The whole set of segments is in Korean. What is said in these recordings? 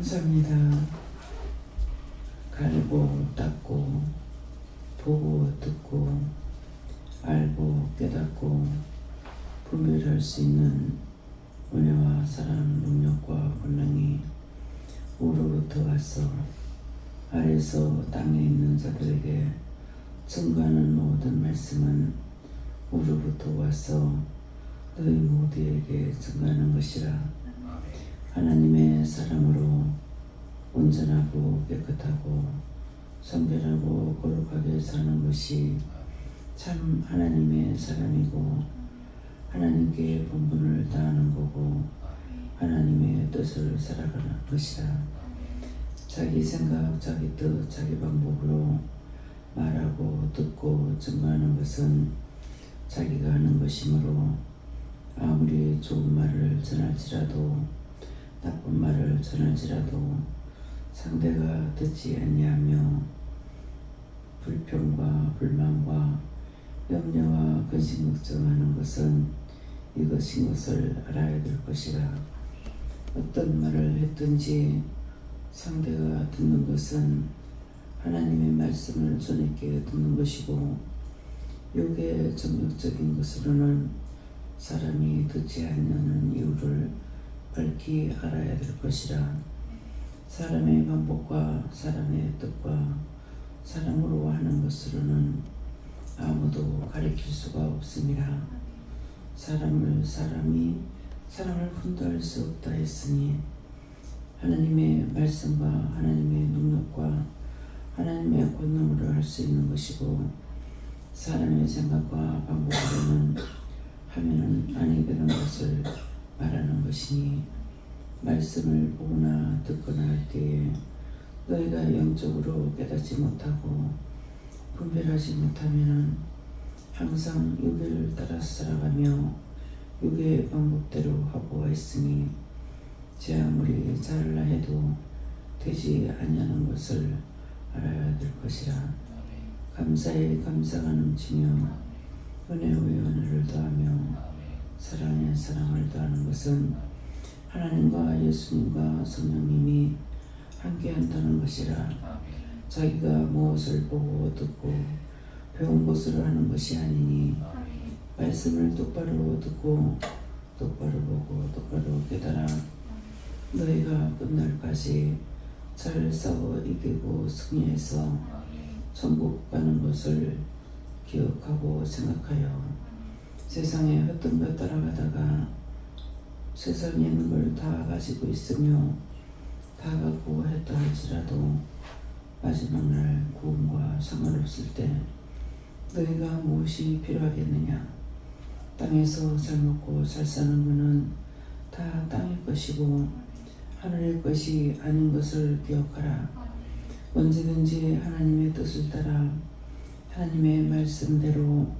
감사합니다. 갈고 닦고 보고 듣고 알고 깨닫고 분별할 수 있는 은혜와 사랑, 능력과 권능이 우로부터 와서 아래서 땅에 있는 자들에게 증거하는 모든 말씀은 우로부터 와서 너희 모두에게 증거하는 것이라. 하나님의 사랑으로 온전하고 깨끗하고 선별하고 거룩하게 사는 것이 참 하나님의 사람이고 하나님께 본분을 다하는 거고 하나님의 뜻을 살아가는 것이라. 자기 생각, 자기 뜻, 자기 방법으로 말하고 듣고 증거하는 것은 자기가 하는 것이므로 아무리 좋은 말을 전할지라도 나쁜 말을 전할지라도 상대가 듣지 아니하며 불평과 불만과 염려와 근심걱정하는 것은 이것인 것을 알아야 될 것이라. 어떤 말을 했든지 상대가 듣는 것은 하나님의 말씀을 전했기에 듣는 것이고 욕의 정욕적인 것으로는 사람이 듣지 않는 이유를 밝히 알아야 될 것이라. 사람의 방법과 사람의 뜻과 사람으로 하는 것으로는 아무도 가리킬 수가 없음이라. 사람을 훈도할 수 없다 했으니 하나님의 말씀과 하나님의 능력과 하나님의 권능으로 할 수 있는 것이고 사람의 생각과 방법으로는 하면은 아니 되는 것을 말하는 것이니 말씀을 보거나 듣거나 할 때에 너희가 영적으로 깨닫지 못하고 분별하지 못하면은 항상 육을 따라서 살아가며 육의 방법대로 하고 있으니 제 아무리 잘하려 해도 되지 아니하는 것을 알아야 될 것이라. 감사에 감사가 넘치며 은혜의 은혜를 더하며 사랑에 사랑을 더하는 것은 하나님과 예수님과 성령님이 함께한다는 것이라. 자기가 무엇을 보고 듣고 배운 것으로 하는 것이 아니니 말씀을 똑바로 듣고 똑바로 보고 똑바로 깨달아 너희가 끝날까지 잘 싸워 이기고 승리해서 천국 가는 것을 기억하고 생각하여 세상에 헛된 것 따라가다가 세상에 있는 걸 다 가지고 있으며 다 갖고 했다 할지라도 마지막 날 구원과 상관없을 때 너희가 무엇이 필요하겠느냐. 땅에서 잘 먹고 잘 사는 것은 다 땅의 것이고 하늘의 것이 아닌 것을 기억하라. 언제든지 하나님의 뜻을 따라 하나님의 말씀대로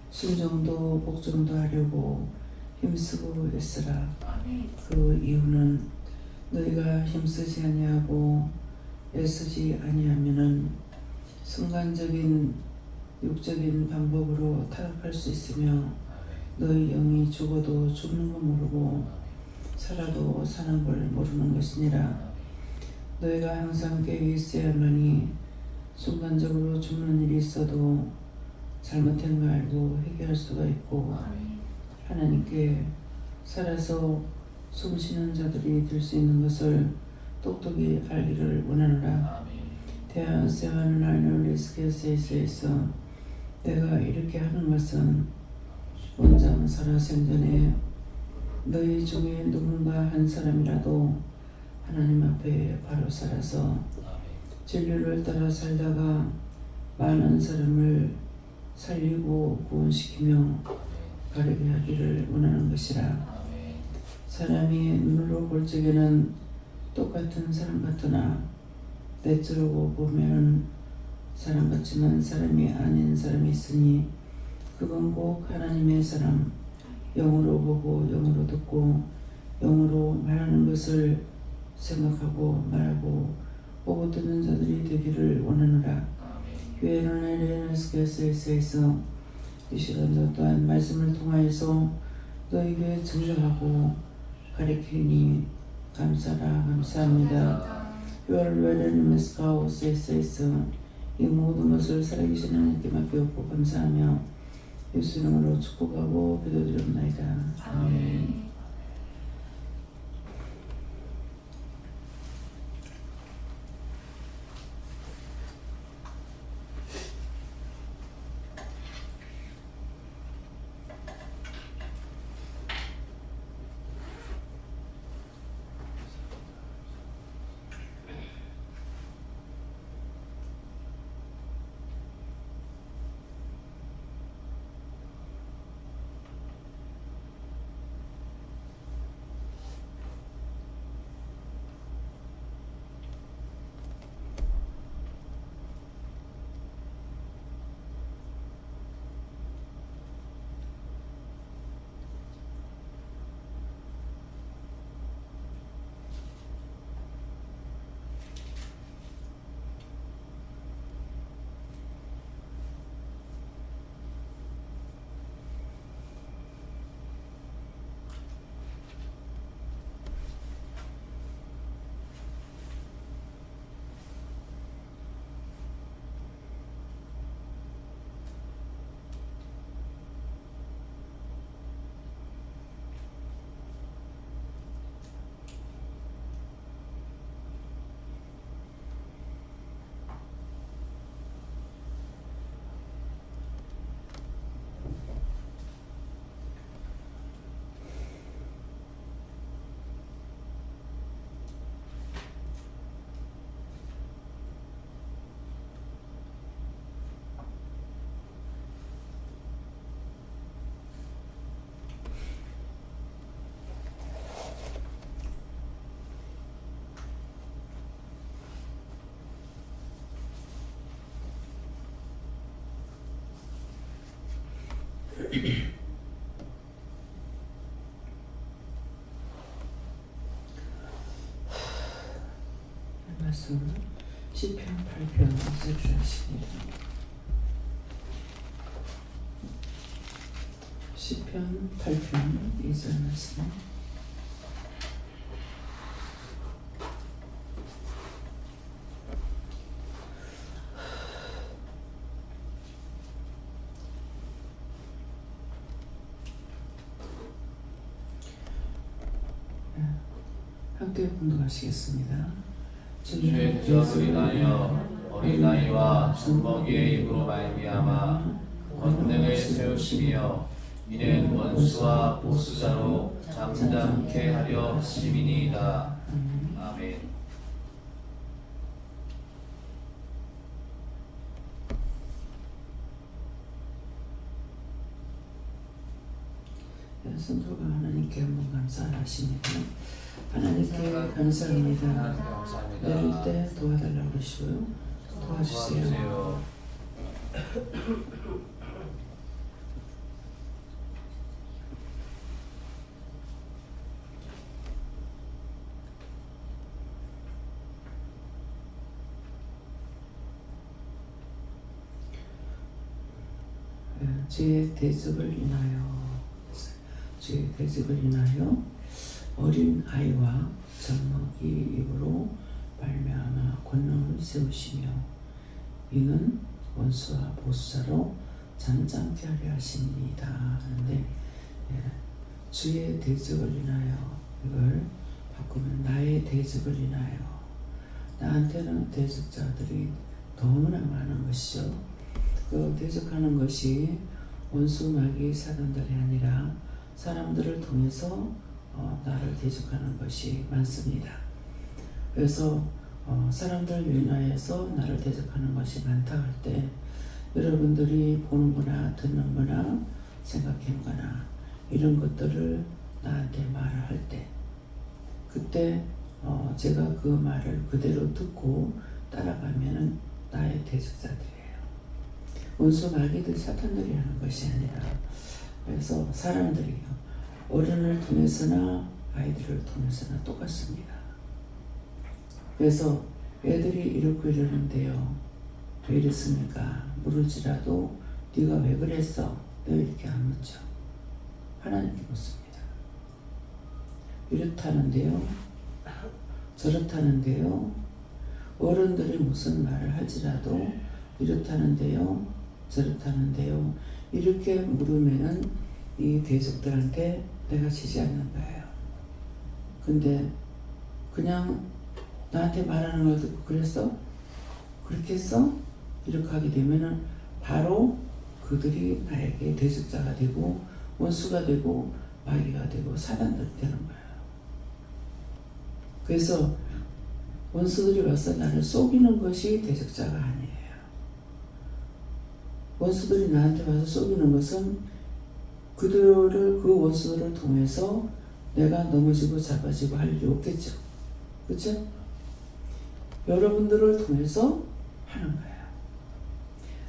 순종도 복종도 하려고 힘쓰고 애쓰라. 그 이유는 너희가 힘쓰지 아니하고 애쓰지 아니하면은 순간적인 육적인 방법으로 타락할 수 있으며 너희 영이 죽어도 죽는 거 모르고 살아도 사는 걸 모르는 것이니라. 너희가 항상 계획이 있어야만이 순간적으로 죽는 일이 있어도 잘못된 거 알고 회개할 수가 있고 하나님께 살아서 숨쉬는 자들이 될 수 있는 것을 똑똑히 알기를 원하노라. 대한세와는 알노리스케세에서 내가 이렇게 하는 것은 원장 살아생전에 너희 중에 누군가 한 사람이라도 하나님 앞에 바로 살아서 진리를 따라 살다가 많은 사람을 살리고 구원시키며 바르게 하기를 원하는 것이라. 사람이 눈으로 볼 적에는 똑같은 사람 같으나 내적으로 보면 사람 같지만 사람이 아닌 사람이 있으니 그건 꼭 하나님의 사람. 영으로 보고 영으로 듣고 영으로 말하는 것을 생각하고 말하고 보고 듣는 자들이 되기를 원하노라. 교회는 에레나스케스에서 이 시간도 또한 말씀을 통하여서 너에게 증거하고 가르치니 감사합니다. Your word is power, says 이 모든 것을 살아계신 하나님께 맡겨놓고 감사하며 예수 이름으로 축복하고 기도드립니다. 아멘. 말씀 시편 8편 읽어주시겠습니다. 시편 8편 2절 말씀. 함께 공독하시겠습니다. 주의 죄악을 인하여 어린아이와 젖먹이의 입으로 말미암아 권능을 세우시며 이는 원수와 보수자로 잠잠케 하려 하심이니이다. 아멘. 성도가 하나님께 한번 감사하십니다. 하나님께 감사합니다. 내릴 때 도와달라고 그러시고요. 도와주세요. 주의 대접을 인하여 어린 아이와 젖먹이 입으로 말미암아 권능을 세우시며 이는 원수와 보수자로 잠잠케 하려 하십니다. 하는데 주의 대접을 인하여, 이걸 바꾸면 나의 대접을 인하여. 나한테는 대적자들이 너무나 많은 것이죠. 그 대적하는 것이 원수 마귀 사단들이 아니라 사람들을 통해서 나를 대적하는 것이 많습니다. 그래서 사람들을 인하여서 나를 대적하는 것이 많다 할 때 여러분들이 보는 거나 듣는 거나 생각하는 거나 이런 것들을 나한테 말을 할 때, 그때 제가 그 말을 그대로 듣고 따라가면은 나의 대적자들이에요. 원수 마귀들 사탄들이 하는 것이 아니라, 그래서 사람들이요, 어른을 통해서나 아이들을 통해서나 똑같습니다. 그래서 애들이 이렇고 이러는데요, 왜 이랬습니까? 물을지라도 네가 왜 그랬어? 왜 이렇게 안 묻죠? 하나님께 묻습니다. 이렇다는데요, 저렇다는데요. 어른들이 무슨 말을 할지라도 이렇다는데요. 저렇다는데요. 이렇게 물으면은 이 대적들한테 내가 지지 않는 거예요. 근데 그냥 나한테 말하는 걸 듣고 그랬어? 그렇게 했어? 이렇게 하게 되면은 바로 그들이 나에게 대적자가 되고 원수가 되고 마귀가 되고 사단들이 되는 거예요. 그래서 원수들이 와서 나를 속이는 것이 대적자가 아니에요. 원수들이 나한테 와서 속이는 것은 그 원수들을 통해서 내가 넘어지고 잡아지고 할 일이 없겠죠. 그렇죠? 여러분들을 통해서 하는 거예요.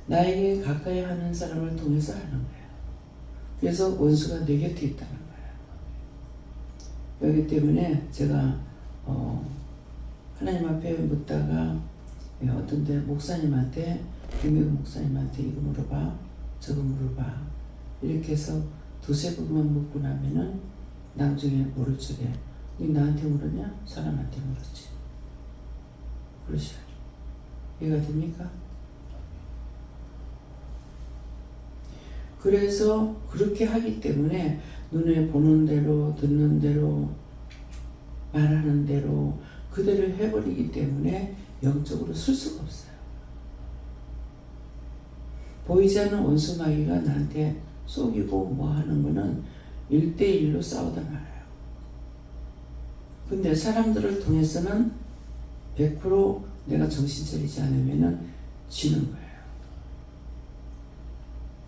나에게 가까이 하는 사람을 통해서 하는 거예요. 그래서 원수가 내 곁에 있다는 거예요. 그렇기 때문에 제가 하나님 앞에 묻다가 어떤 데 목사님한테 김혜국 목사님한테 이거 물어봐 저거 물어봐 이렇게 해서 두세 번만 묻고 나면은 나중에 물을 적에 니 나한테 물었냐? 사람한테 물었지. 그러시죠. 이해가 됩니까? 그래서 그렇게 하기 때문에 눈에 보는 대로 듣는 대로 말하는 대로 그대로 해버리기 때문에 영적으로 쓸 수가 없어요. 보이지 않는 원수 마귀가 나한테 속이고 뭐 하는 거는 1대1로 싸우다 말아요. 근데 사람들을 통해서는 100% 내가 정신 차리지 않으면 지는 거예요.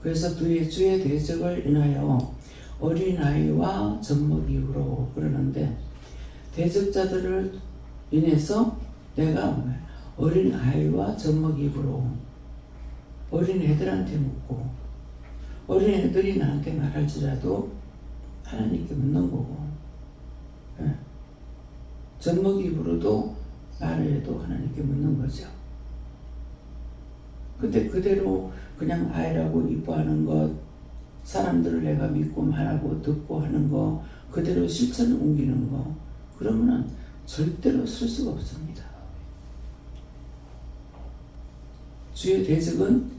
그래서 주의 대적을 인하여 어린아이와 젖먹이로 그러는데 대적자들을 인해서 내가 어린아이와 젖먹이로 어린애들한테 묻고 어린애들이 나한테 말할지라도 하나님께 묻는 거고 젖먹이로도 말을 해도 하나님께 묻는 거죠. 근데 그대로 그냥 아이라고 이뻐하는 것 사람들을 내가 믿고 말하고 듣고 하는 거 그대로 실천을 옮기는 거 그러면은 절대로 쓸 수가 없습니다. 주의 대적은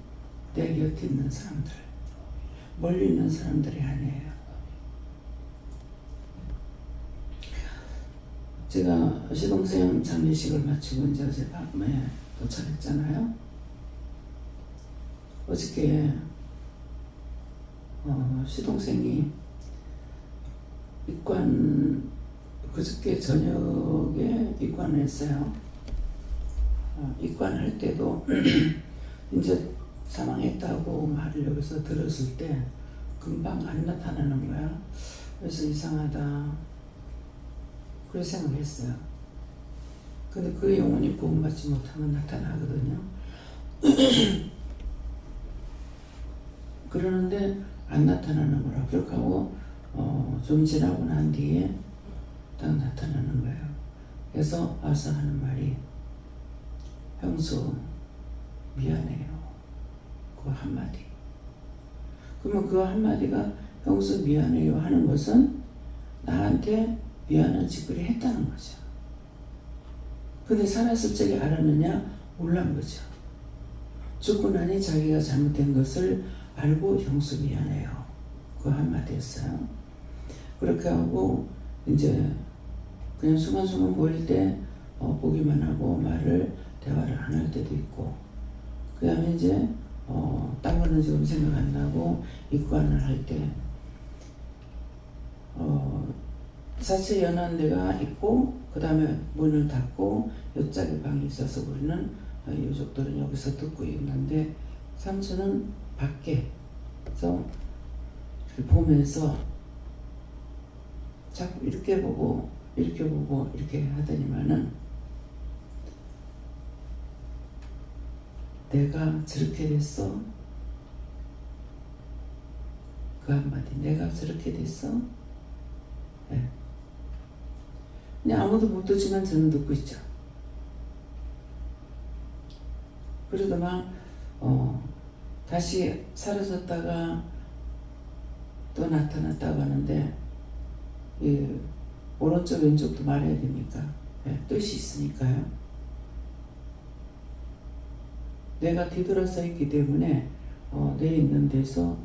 내 곁에 있는 사람들 멀리 있는 사람들이 아니에요. 제가 시동생 장례식을 마치고 이제 어제 밤에 도착했잖아요. 어저께 시동생이 그저께 저녁에 입관을 했어요. 입관할 때도 이제 사망했다고 말을 여기서 들었을 때 금방 안 나타나는 거야. 그래서 이상하다. 그런 생각을 했어요. 근데 그 영혼이 구원받지 못하면 나타나거든요. 그러는데 안 나타나는 거라. 그렇게 하고 좀 지나고 난 뒤에 딱 나타나는 거예요. 그래서 와서 하는 말이 형수 미안해요. 그 한마디. 그러면 그 한마디가 형수 미안해요 하는 것은 나한테 미안한 짓거리 했다는 거죠. 근데 살았을 적에 알았느냐? 몰란 거죠. 죽고 나니 자기가 잘못된 것을 알고 형수 미안해요. 그 한마디였어요. 그렇게 하고 이제 그냥 순간순간 보일 때 보기만 하고 대화를 안 할 때도 있고 그 다음에 이제 딴 거는 지금 생각 안 나고 입관을 할 때 사실 연한 데가 있고 그 다음에 문을 닫고 옆자리 방이 있어서 우리는 유족들은 여기서 듣고 있는데 삼촌은 밖에서 보면서 자꾸 이렇게 보고 이렇게 하더니만은 내가 저렇게 됐어? 그 한마디 내가 저렇게 됐어? 네. 그냥 아무도 못 듣지만 저는 듣고 있죠. 그래도 막 다시 사라졌다가 또 나타났다고 하는데 오른쪽 왼쪽도 말해야 됩니까? 뜻이 있으니까요. 내가 뒤돌아서 있기 때문에 내 있는 데서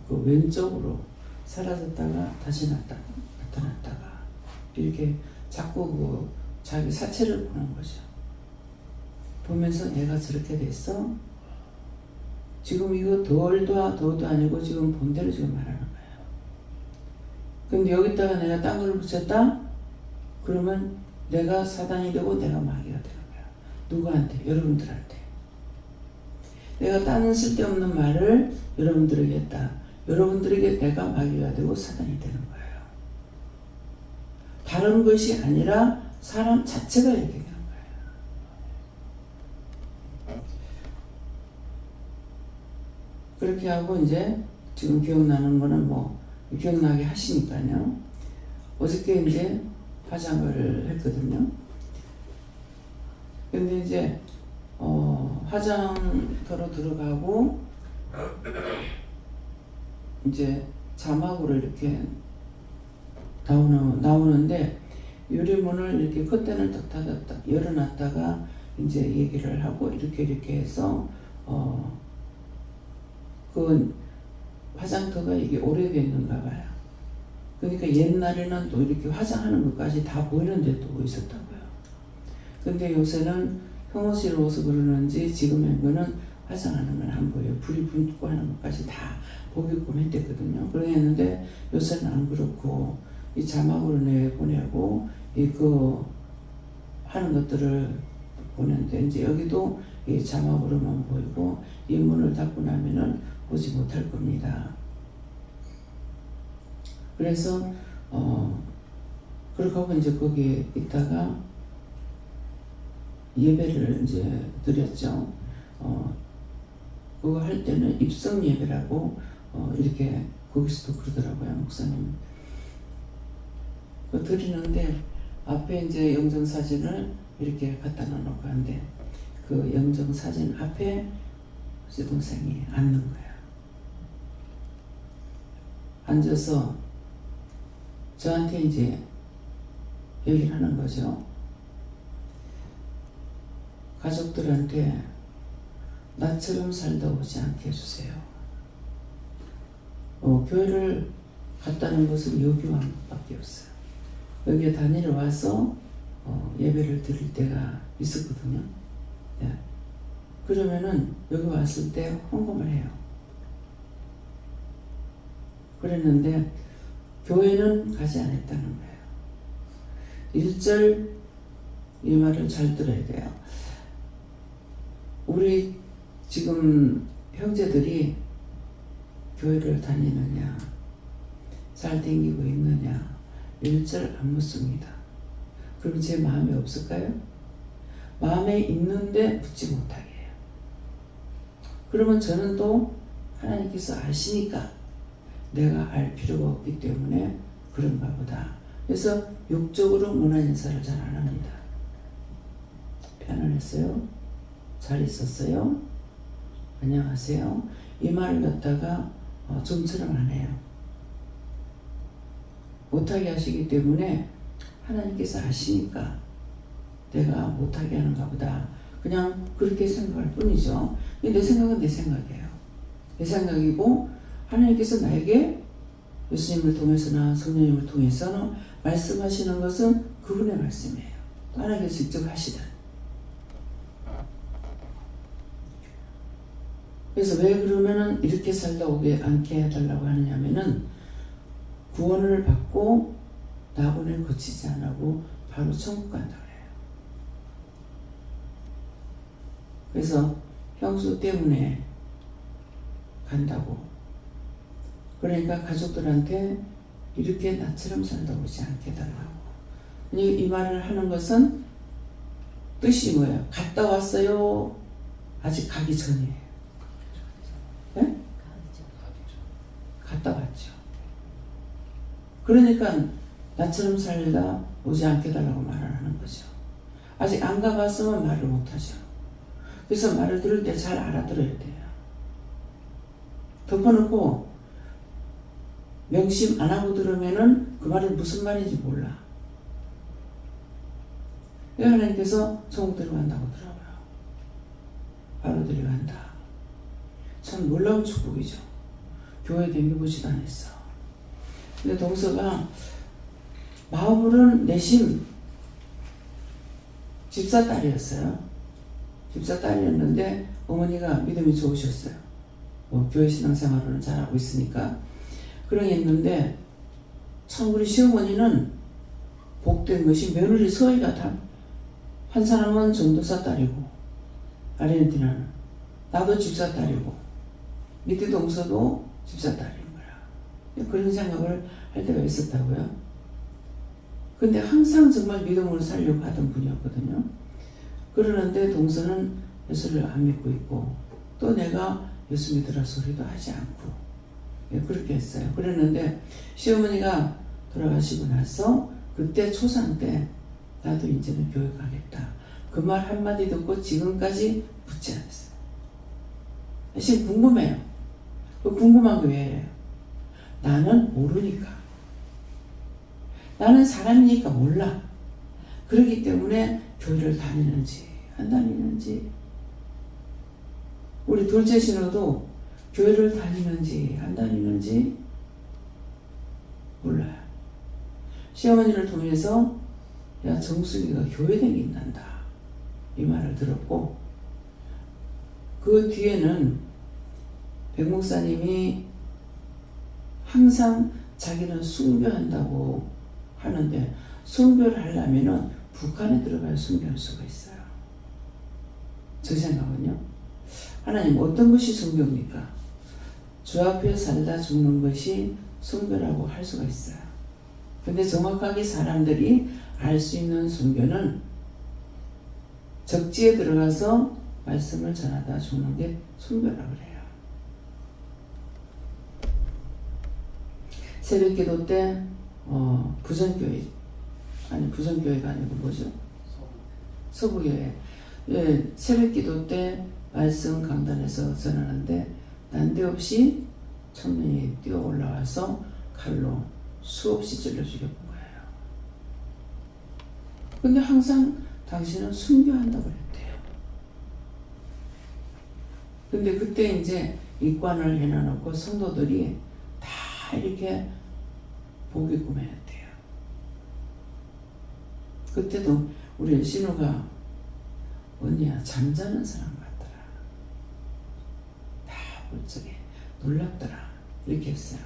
그 왼쪽으로 사라졌다가 다시 나타났다가 이렇게 자꾸 그 자기 사체를 보는 거죠. 보면서 내가 저렇게 됐어? 지금 이거 더도 아니고 지금 본대로 지금 말하는 거예요. 근데 여기다가 내가 딴 걸 붙였다? 그러면 내가 사단이 되고 내가 마귀가 되는 거야. 누구한테? 여러분들한테. 내가 다른 쓸데없는 말을 여러분들에게 했다. 여러분들에게 내가 마귀가 되고 사단이 되는 거예요. 다른 것이 아니라 사람 자체가 이렇게 되는 거예요. 그렇게 하고 이제 지금 기억나는 거는 뭐 기억나게 하시니까요. 어저께 이제 화장을 했거든요. 근데 이제 화장터로 들어가고 이제 자막으로 이렇게 나오는데 유리문을 이렇게 커튼을 딱 열어놨다가 이제 얘기를 하고 이렇게 해서 그 화장터가 이게 오래됐는가 봐요. 그러니까 옛날에는 또 이렇게 화장하는 것까지 다 보이는 데도 있었다고요. 근데 요새는 혐오스러워서 그러는지 지금의 거는 화장하는 건 안 보여요. 불이 붙고 하는 것까지 다 보게끔 했댔거든요. 그랬는데 요새는 안 그렇고 이 자막으로 내보내고 이거 하는 것들을 보는데 이제 여기도 이 자막으로만 보이고 이 문을 닫고 나면은 보지 못할 겁니다. 그래서 그렇게 하고 이제 거기에 있다가 예배를 이제 드렸죠. 그거 할 때는 입성 예배라고 이렇게 거기서도 그러더라고요, 목사님. 그 드리는데 앞에 이제 영정사진을 이렇게 갖다 놓고 하는데 그 영정사진 앞에 제 동생이 앉는 거야. 앉아서 저한테 이제 얘기를 하는 거죠. 가족들한테 나처럼 살다 오지 않게 해주세요. 교회를 갔다는 것은 여기와 밖에 없어요. 여기에 다니러 와서 예배를 드릴 때가 있었거든요. 네. 그러면은 여기 왔을 때 헌금을 해요. 그랬는데 교회는 가지 않았다는 거예요. 1절 이 말을 잘 들어야 돼요. 우리 지금 형제들이 교회를 다니느냐, 잘 댕기고 있느냐 1절 안 묻습니다. 그럼 제 마음에 없을까요? 마음에 있는데 묻지 못하게 해요. 그러면 저는 또 하나님께서 아시니까 내가 알 필요가 없기 때문에 그런가 보다. 그래서 욕적으로 문안 인사를 잘 안 합니다. 편안했어요? 잘 있었어요? 안녕하세요? 이 말을 갖다가 좀처럼 안 해요. 못하게 하시기 때문에 하나님께서 아시니까 내가 못하게 하는가 보다. 그냥 그렇게 생각할 뿐이죠. 내 생각은 내 생각이에요. 내 생각이고 하나님께서 나에게 예수님을 통해서나 성령님을 통해서는 말씀하시는 것은 그분의 말씀이에요. 하나님께서 직접 하시든. 그래서 왜 그러면은 이렇게 살다 오게 않게 해달라고 하느냐면은 구원을 받고 낙원을 거치지 않고 바로 천국 간다 그래요. 그래서 형수 때문에 간다고. 그러니까 가족들한테 이렇게 나처럼 살다 오지 않게 해달라고. 이 말을 하는 것은 뜻이 뭐예요? 갔다 왔어요? 아직 가기 전이에요. 네? 갔다 왔죠. 그러니까 나처럼 살다 오지 않게 해달라고 말을 하는 거죠. 아직 안 가봤으면 말을 못하죠. 그래서 말을 들을 때 잘 알아들어야 돼요. 덮어놓고 명심 안 하고 들으면은 그 말이 무슨 말인지 몰라. 하나님께서 천국 들어간다고 하더라고요. 바로 들어간다. 참 놀라운 축복이죠. 교회 댕겨보지도 않았어. 근데 동서가 마음으로는 내심 집사딸이었어요. 집사딸이었는데 어머니가 믿음이 좋으셨어요. 뭐 교회 신앙생활을 잘하고 있으니까 그러겠는데 참 우리 시어머니는 복된 것이 며느리 서희가 다 한 사람은 전도사 딸이고 아르헨티나는 나도 집사 딸이고 밑에 동서도 집사 딸인 거야. 그런 생각을 할 때가 있었다고요. 근데 항상 정말 믿음으로 살려고 하던 분이었거든요. 그러는데 동서는 예수를 안 믿고 있고 또 내가 예수 믿으라 소리도 하지 않고 그렇게 했어요. 그랬는데 시어머니가 돌아가시고 나서 그때 초상 때 나도 이제는 교회 가겠다. 그 말 한마디 듣고 지금까지 붙지 않았어요. 지금 궁금해요. 그 궁금한 게 왜요? 나는 모르니까. 나는 사람이니까 몰라. 그렇기 때문에 교회를 다니는지 안 다니는지 우리 둘째 신호도 교회를 다니는지 안 다니는지 몰라요. 시어머니를 통해서 야 정숙이가 교회 다닌단다 이 말을 들었고 그 뒤에는 백 목사님이 항상 자기는 순교한다고 하는데 순교를 하려면은 북한에 들어가야 순교할 수가 있어요. 저 생각은요. 하나님 어떤 것이 순교입니까? 주 앞에 살다 죽는 것이 순교라고 할 수가 있어요. 근데 정확하게 사람들이 알 수 있는 순교는 적지에 들어가서 말씀을 전하다 죽는 게 순교라고 그래요. 새벽기도 때 부전교회가 아니고 뭐죠? 서부교회. 예, 새벽기도 때 말씀 강단에서 전하는데 난데없이 청년이 뛰어 올라와서 칼로 수없이 찔러 죽였던 거예요. 근데 항상 당신은 순교한다고 그랬대요. 근데 그때 이제 입관을 해놔놓고 성도들이 다 이렇게 복이 꾸며냈대요. 그때도 우리 신우가 언니야 잠자는 사람 같더라. 다 벌쩍에 놀랍더라. 이렇게 했어요.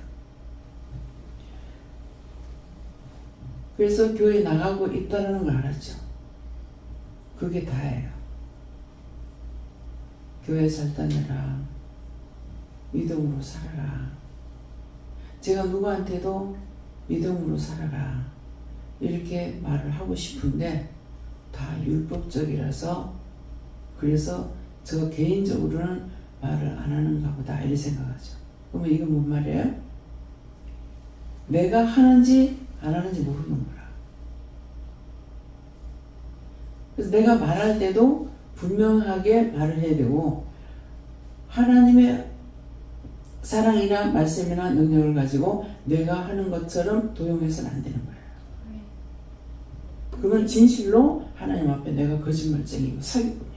그래서 교회 나가고 있다는 걸 알았죠. 그게 다예요. 교회 잘 다녀라. 믿음으로 살아라. 제가 누구한테도 믿음으로 살아라. 이렇게 말을 하고 싶은데 다 율법적이라서 그래서 저 개인적으로는 말을 안 하는가 보다 이렇게 생각하죠. 그러면 이건 뭔 말이에요? 내가 하는지 안 하는지 모르는 거라. 그래서 내가 말할 때도 분명하게 말을 해야 되고 하나님의 사랑이나 말씀이나 능력을 가지고 내가 하는 것처럼 도용해서는 안 되는 거예요. 그건 진실로 하나님 앞에 내가 거짓말쟁이고 사기꾼이에요.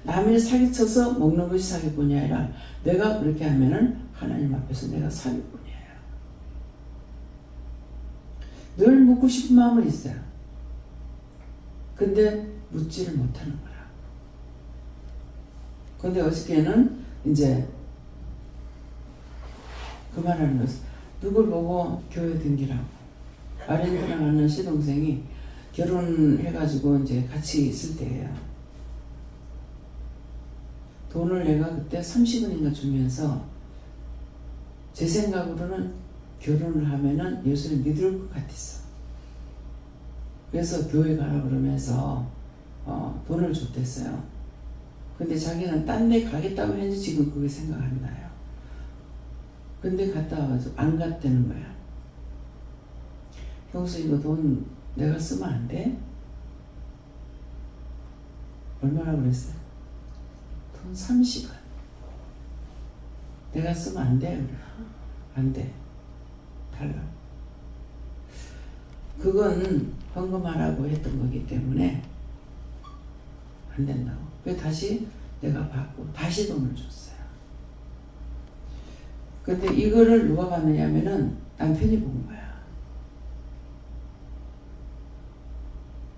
남을 사기쳐서 먹는 것이 사기꾼이 아니라 내가 그렇게 하면은 하나님 앞에서 내가 사기꾼이에요. 늘 묻고 싶은 마음은 있어요. 근데 묻지를 못하는 거야. 근데 어저께는 이제 그만하는 거죠. 누굴 보고 교회 등기라고. 아르헨티나 가는 시동생이 결혼해가지고 이제 같이 있을 때예요. 돈을 내가 그때 30원인가 주면서 제 생각으로는 결혼을 하면은 예수를 믿을 것 같았어. 그래서 교회 가라 그러면서 돈을 줬댔어요. 근데 자기는 딴 데 가겠다고 했는지 지금 그게 생각 안 나요. 근데 갔다 와가지고 안 갔다는 거야. 형수 이거 돈 내가 쓰면 안 돼? 얼마나 그랬어요? 돈 30원. 내가 쓰면 안 돼? 그래. 안 돼. 달라. 그건 헌금하라고 했던 거기 때문에 안 된다고. 그래서 다시 내가 받고 다시 돈을 줬어요. 근데 이거를 누가 받느냐면은 남편이 본 거야.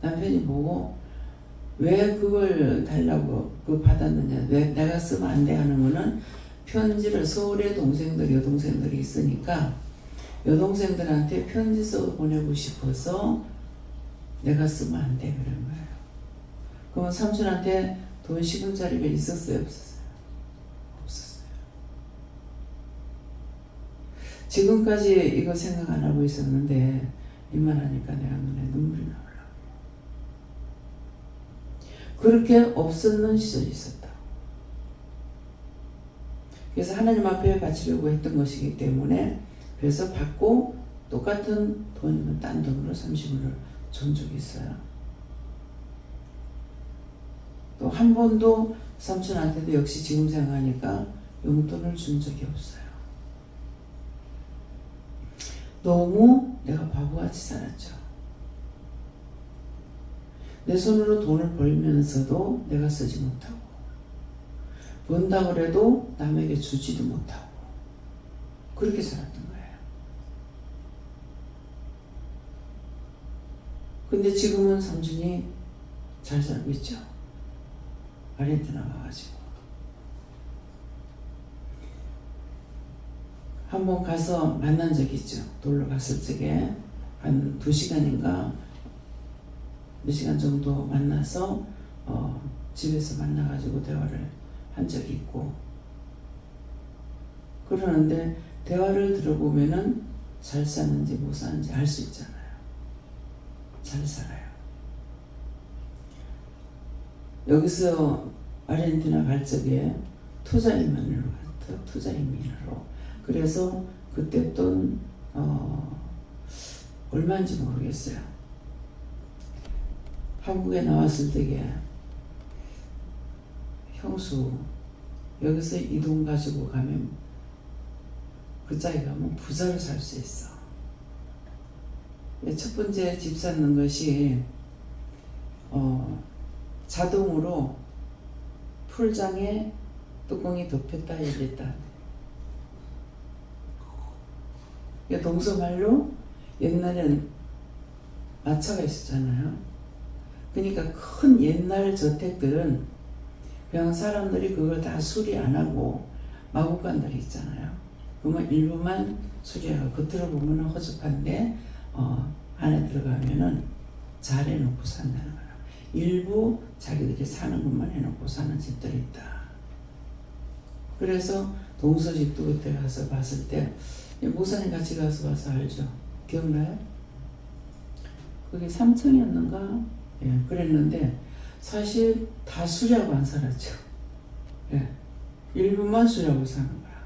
남편이 보고 왜 그걸 달라고 그 받았느냐, 왜 내가 쓰면 안 돼 하는 거는 편지를 서울에 동생들, 여동생들이 있으니까 여동생들한테 편지 써 보내고 싶어서 내가 쓰면 안 돼 그런 거예요. 그러면 삼촌한테 돈 10원짜리가 있었어요, 없었어요? 없었어요. 지금까지 이거 생각 안 하고 있었는데 이 말 하니까 내가 눈에 눈물이 나오려고. 그렇게 없었는 시절이 있었다. 그래서 하나님 앞에 바치려고 했던 것이기 때문에 그래서 받고 똑같은 돈이면 딴 돈으로 30원을 준 적이 있어요. 또 한 번도 삼촌한테도 역시 지금 생각하니까 용돈을 준 적이 없어요. 너무 내가 바보같이 살았죠. 내 손으로 돈을 벌면서도 내가 쓰지 못하고 번다고 해도 남에게 주지도 못하고 그렇게 살았던 거예요. 근데 지금은 삼촌이 잘 살고 있죠. 아르헨티나 가가지고 한번 가서 만난 적이 있죠. 놀러 갔을 적에 한 2시간인가 몇 시간 정도 만나서 집에서 만나가지고 대화를 한 적이 있고 그러는데 대화를 들어보면은 잘 사는지 못 사는지 알 수 있잖아요. 잘 살아요. 여기서 아르헨티나 갈 적에 투자이민으로 갔죠. 투자이민으로. 그래서 그때 돈 얼마인지 모르겠어요. 한국에 나왔을 때에 형수 여기서 이 돈 가지고 가면 그 짝에 가면 부자로 살 수 있어. 첫 번째 집 사는 것이 자동으로 풀장에 뚜껑이 덮였다 열렸다. 동서말로 옛날엔 마차가 있었잖아요. 그러니까 큰 옛날 저택들은 그냥 사람들이 그걸 다 수리 안 하고 마구간들이 있잖아요. 그러면 일부만 수리하고 겉으로 보면 허접한데 안에 들어가면은 잘 해놓고 산다는 거예요. 일부 자기들이 사는 것만 해놓고 사는 집들이 있다. 그래서 동서집도 그때 가서 봤을 때 목사님 같이 가서 봐서 알죠? 기억나요? 그게 3층이었는가? 예, 그랬는데 사실 다 수리하고 안 살았죠. 예, 일부만 수리하고 사는 거야.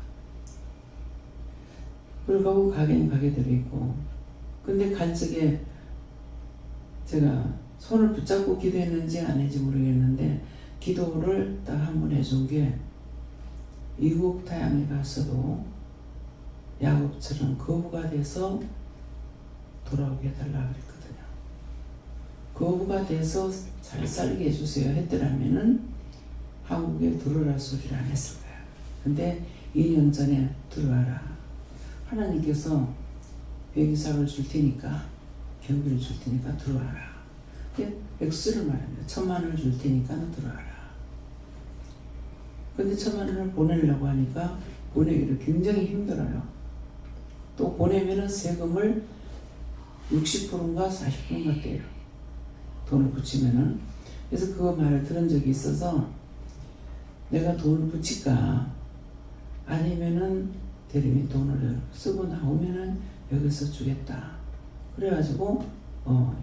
그리고 가게는 가게대로 있고 근데 갈 적에 제가 손을 붙잡고 기도했는지 안 했는지 모르겠는데 기도를 딱 한 번 해준 게 이국 타양에 가서도 야곱처럼 거부가 돼서 돌아오게 해달라 그랬거든요. 거부가 돼서 잘 살게 해주세요 했더라면은 한국에 들어오라 소리를 안 했을 거야. 근데 2년 전에 들어와라. 하나님께서 백이삭을 줄 테니까 경비를 줄 테니까 들어와라. 액수를 말합니다. 10,000,000원을 줄 테니까 들어와라. 근데 10,000,000원을 보내려고 하니까 보내기를 굉장히 힘들어요. 또 보내면은 세금을 60%인가 40%인가 떼요. 돈을 붙이면은. 그래서 그 말을 들은 적이 있어서 내가 돈을 붙일까 아니면은 대리미 돈을 쓰고 나오면은 여기서 주겠다. 그래가지고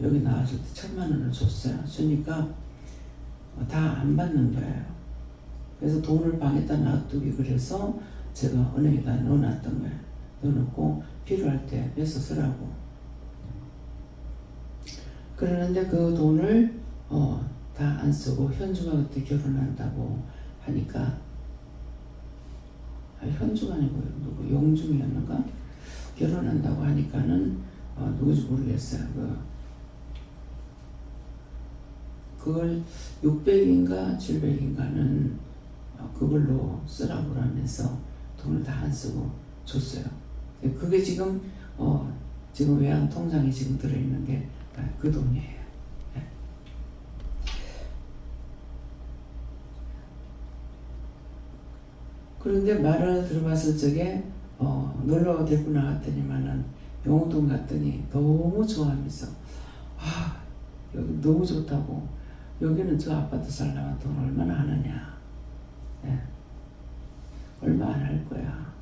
여기 나왔을 때 10,000,000원을 줬어요. 주니까 다 안 받는 거예요. 그래서 돈을 방에다 놔두기 그래서 제가 은행에다 넣어놨던 거예요. 넣어놓고 필요할 때 뺏어 쓰라고. 그러는데 그 돈을 다 안 쓰고 현주가 그때 결혼한다고 하니까 현주가 아니고 누구 용중이었는가 결혼한다고 하니까는 누구지 모르겠어요. 그걸 600인가 700인가는 그걸로 쓰라고 하면서 돈을 다 안 쓰고 줬어요. 그게 지금 지금 외환 통장에 지금 들어있는 게 그 돈이에요. 그런데 말을 들어봤을 적에 놀러 데리고 나갔더니만은 영호동 갔더니 너무 좋아하면서 여기 너무 좋다고, 여기는 저 아파트 살려면 돈 얼마나 하느냐, 얼마 안 할 거야,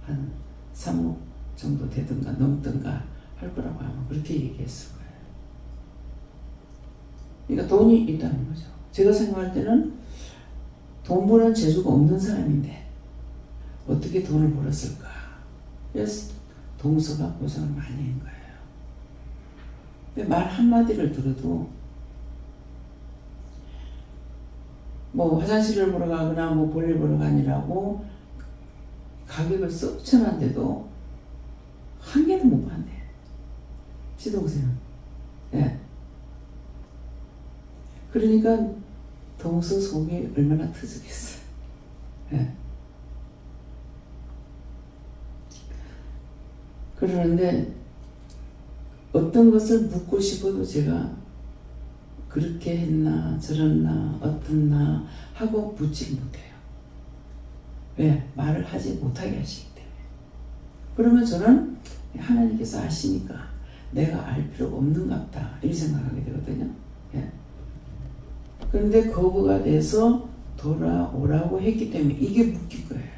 한 3억 정도 되든가 넘든가 할 거라고 하면 그렇게 얘기했을 거예요. 그러니까 돈이 있다는 거죠. 제가 생각할 때는 돈 버는 재주가 없는 사람인데 어떻게 돈을 벌었을까. 그래서 동서가 고생을 많이 한 거예요. 말 한마디를 들어도 뭐 화장실을 보러 가거나 뭐 볼일 보러 가니라고 가격을 썩 쳐놨는데도 한 개는 못 봤네, 시동생은. 그러니까 동서 속이 얼마나 터지겠어요. 그러는데 어떤 것을 묻고 싶어도 제가 그렇게 했나 저랬나 어떻나 하고 묻지 못해요. 왜? 말을 하지 못하게 하시기 때문에. 그러면 저는 하나님께서 아시니까 내가 알 필요가 없는갑다 이렇게 생각하게 되거든요. 그런데 거부가 돼서 돌아오라고 했기 때문에 이게 묶인 거예요.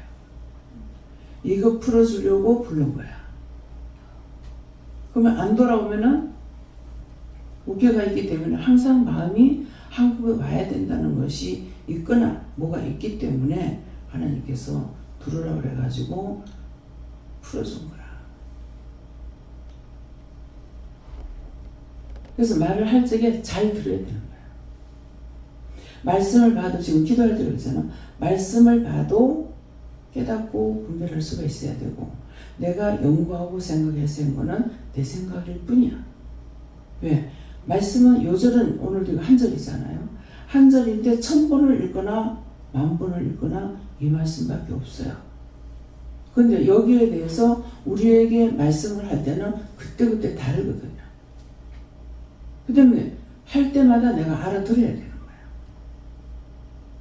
이거 풀어주려고 부른 거야. 그러면 안 돌아오면은 무게가 있기 때문에 항상 마음이 한국에 와야 된다는 것이 있거나 뭐가 있기 때문에 하나님께서 들으라고 그래가지고 풀어준 거야. 그래서 말을 할 적에 잘 들어야 되는 거야. 말씀을 봐도 지금 기도할 때 그러잖아. 말씀을 봐도 깨닫고 분별할 수가 있어야 되고, 내가 연구하고 생각해서 한 거는 내 생각일 뿐이야. 왜? 말씀은 요절은 오늘도 한 절이잖아요. 한 절인데 1000번을 읽거나 10,000번을 읽거나 이 말씀밖에 없어요. 근데 여기에 대해서 우리에게 말씀을 할 때는 그때그때 다르거든요. 그 때문에 할 때마다 내가 알아들어야 되는 거예요.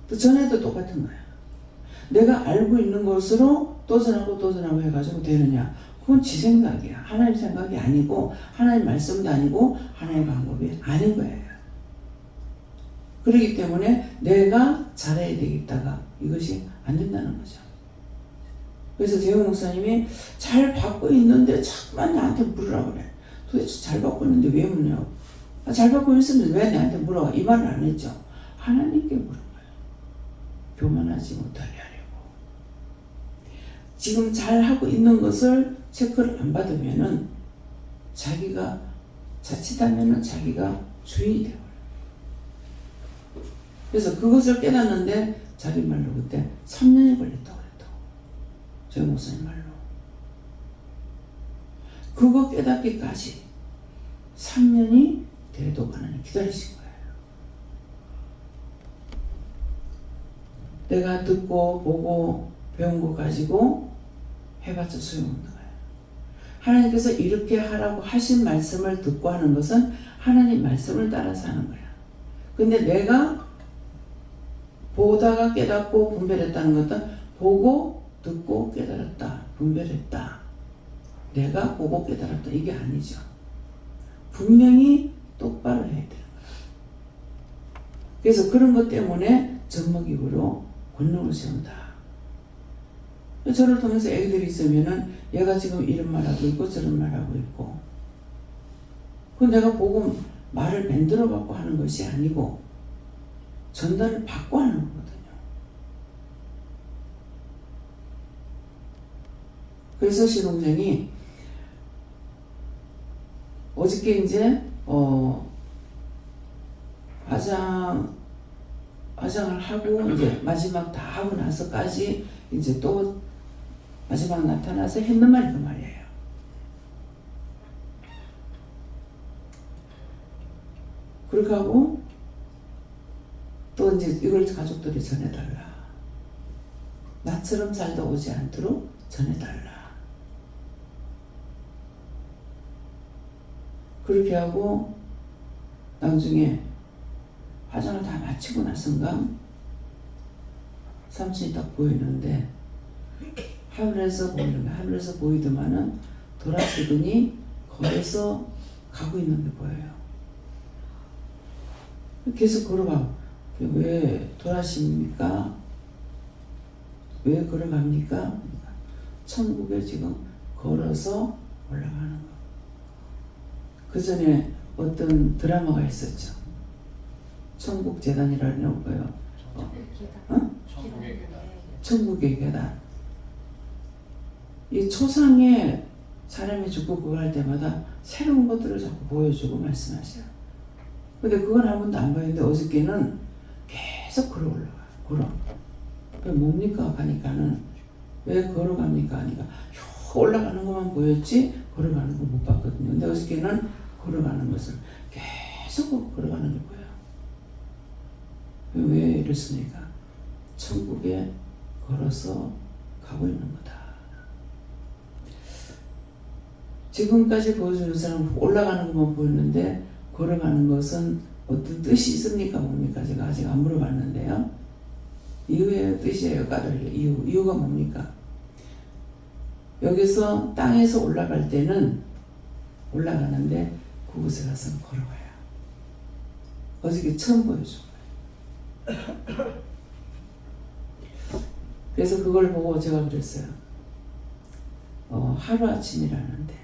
또 전에도 똑같은 거예요. 내가 알고 있는 것으로 또 전하고 해가지고 되느냐? 그건 지 생각이야. 하나님 생각이 아니고 하나님 말씀도 아니고 하나님 방법이 아닌 거예요. 그렇기 때문에 내가 잘해야 되겠다가 이것이 안 된다는 거죠. 그래서 재용 목사님이 잘 받고 있는데 자꾸만 나한테 물으라고 그래. 도대체 잘 받고 있는데 왜 묻냐고. 잘 받고 있으면 왜 나한테 물어봐? 이 말을 안 했죠. 하나님께 물은 거예요. 교만하지 못하게 하려고. 지금 잘 하고 있는 것을 체크를 안 받으면은 자기가 자칫하면은 자기가 주인이 되어요. 그래서 그것을 깨닫는데 자기 말로 그때 3년이 걸렸다고 그랬다고. 제 목사님 말로. 그거 깨닫기까지 3년이 되도록 하나님 기다리신 거예요. 내가 듣고 보고 배운 거 가지고 해봤자 소용없는 거예요. 하나님께서 이렇게 하라고 하신 말씀을 듣고 하는 것은 하나님 말씀을 따라서 하는 거야. 근데 내가 보다가 깨닫고 분별했다는 것은 보고 듣고 깨달았다, 분별했다. 내가 보고 깨달았다, 이게 아니죠. 분명히 똑바로 해야 되는 거야. 그래서 그런 것 때문에 젖먹이고로 권능을 세운다. 저를 통해서 애기들이 있으면은 얘가 지금 이런 말하고 있고 저런 말하고 있고, 그 내가 보고 말을 만들어 갖고 하는 것이 아니고 전달을 받고 하는 거거든요. 그래서 신동생이 어저께 이제 화장을 하고 이제 마지막 다 하고 나서까지 이제 또 마지막 나타나서 했는 말이 그 말이에요. 그렇게 하고 또 이제 이걸 가족들이 전해달라. 나처럼 살다 오지 않도록 전해달라. 그렇게 하고 나중에 화장을 다 마치고 나선가 삼촌이 딱 보이는데 하늘에서 보이는 거야. 하늘에서 보이더만은 돌아서더니 걸어서 가고 있는 게 보여요. 계속 걸어가. 왜 돌아십니까? 왜 걸어갑니까? 천국에 지금 걸어서 올라가는 거. 그 전에 어떤 드라마가 있었죠. 천국재단이라는 거예요. 천국의 계단. 천국의 계단. 이 초상에 사람이 죽고 그거 할 때마다 새로운 것들을 자꾸 보여주고 말씀하셔요. 근데 그건 한 번도 안 보였는데 어저께는 계속 걸어 올라가요. 걸어. 그게 뭡니까? 하니까는 왜 걸어갑니까? 하니까 올라가는 것만 보였지 걸어가는 거 못 봤거든요. 근데 어저께는 걸어가는 것을 계속 걸어가는 게 보여요. 왜 이랬습니까? 천국에 걸어서 가고 있는 거다. 지금까지 보여주는 사람은 올라가는 것만 보였는데 걸어가는 것은 어떤 뜻이 있습니까? 뭡니까? 제가 아직 안 물어봤는데요. 이유의 뜻이에요. 까닭이에요. 이유가 뭡니까? 여기서 땅에서 올라갈 때는 올라가는데 그곳에 가서 걸어가요. 어저께 처음 보여준 거예요. 그래서 그걸 보고 제가 그랬어요. 하루아침이라는데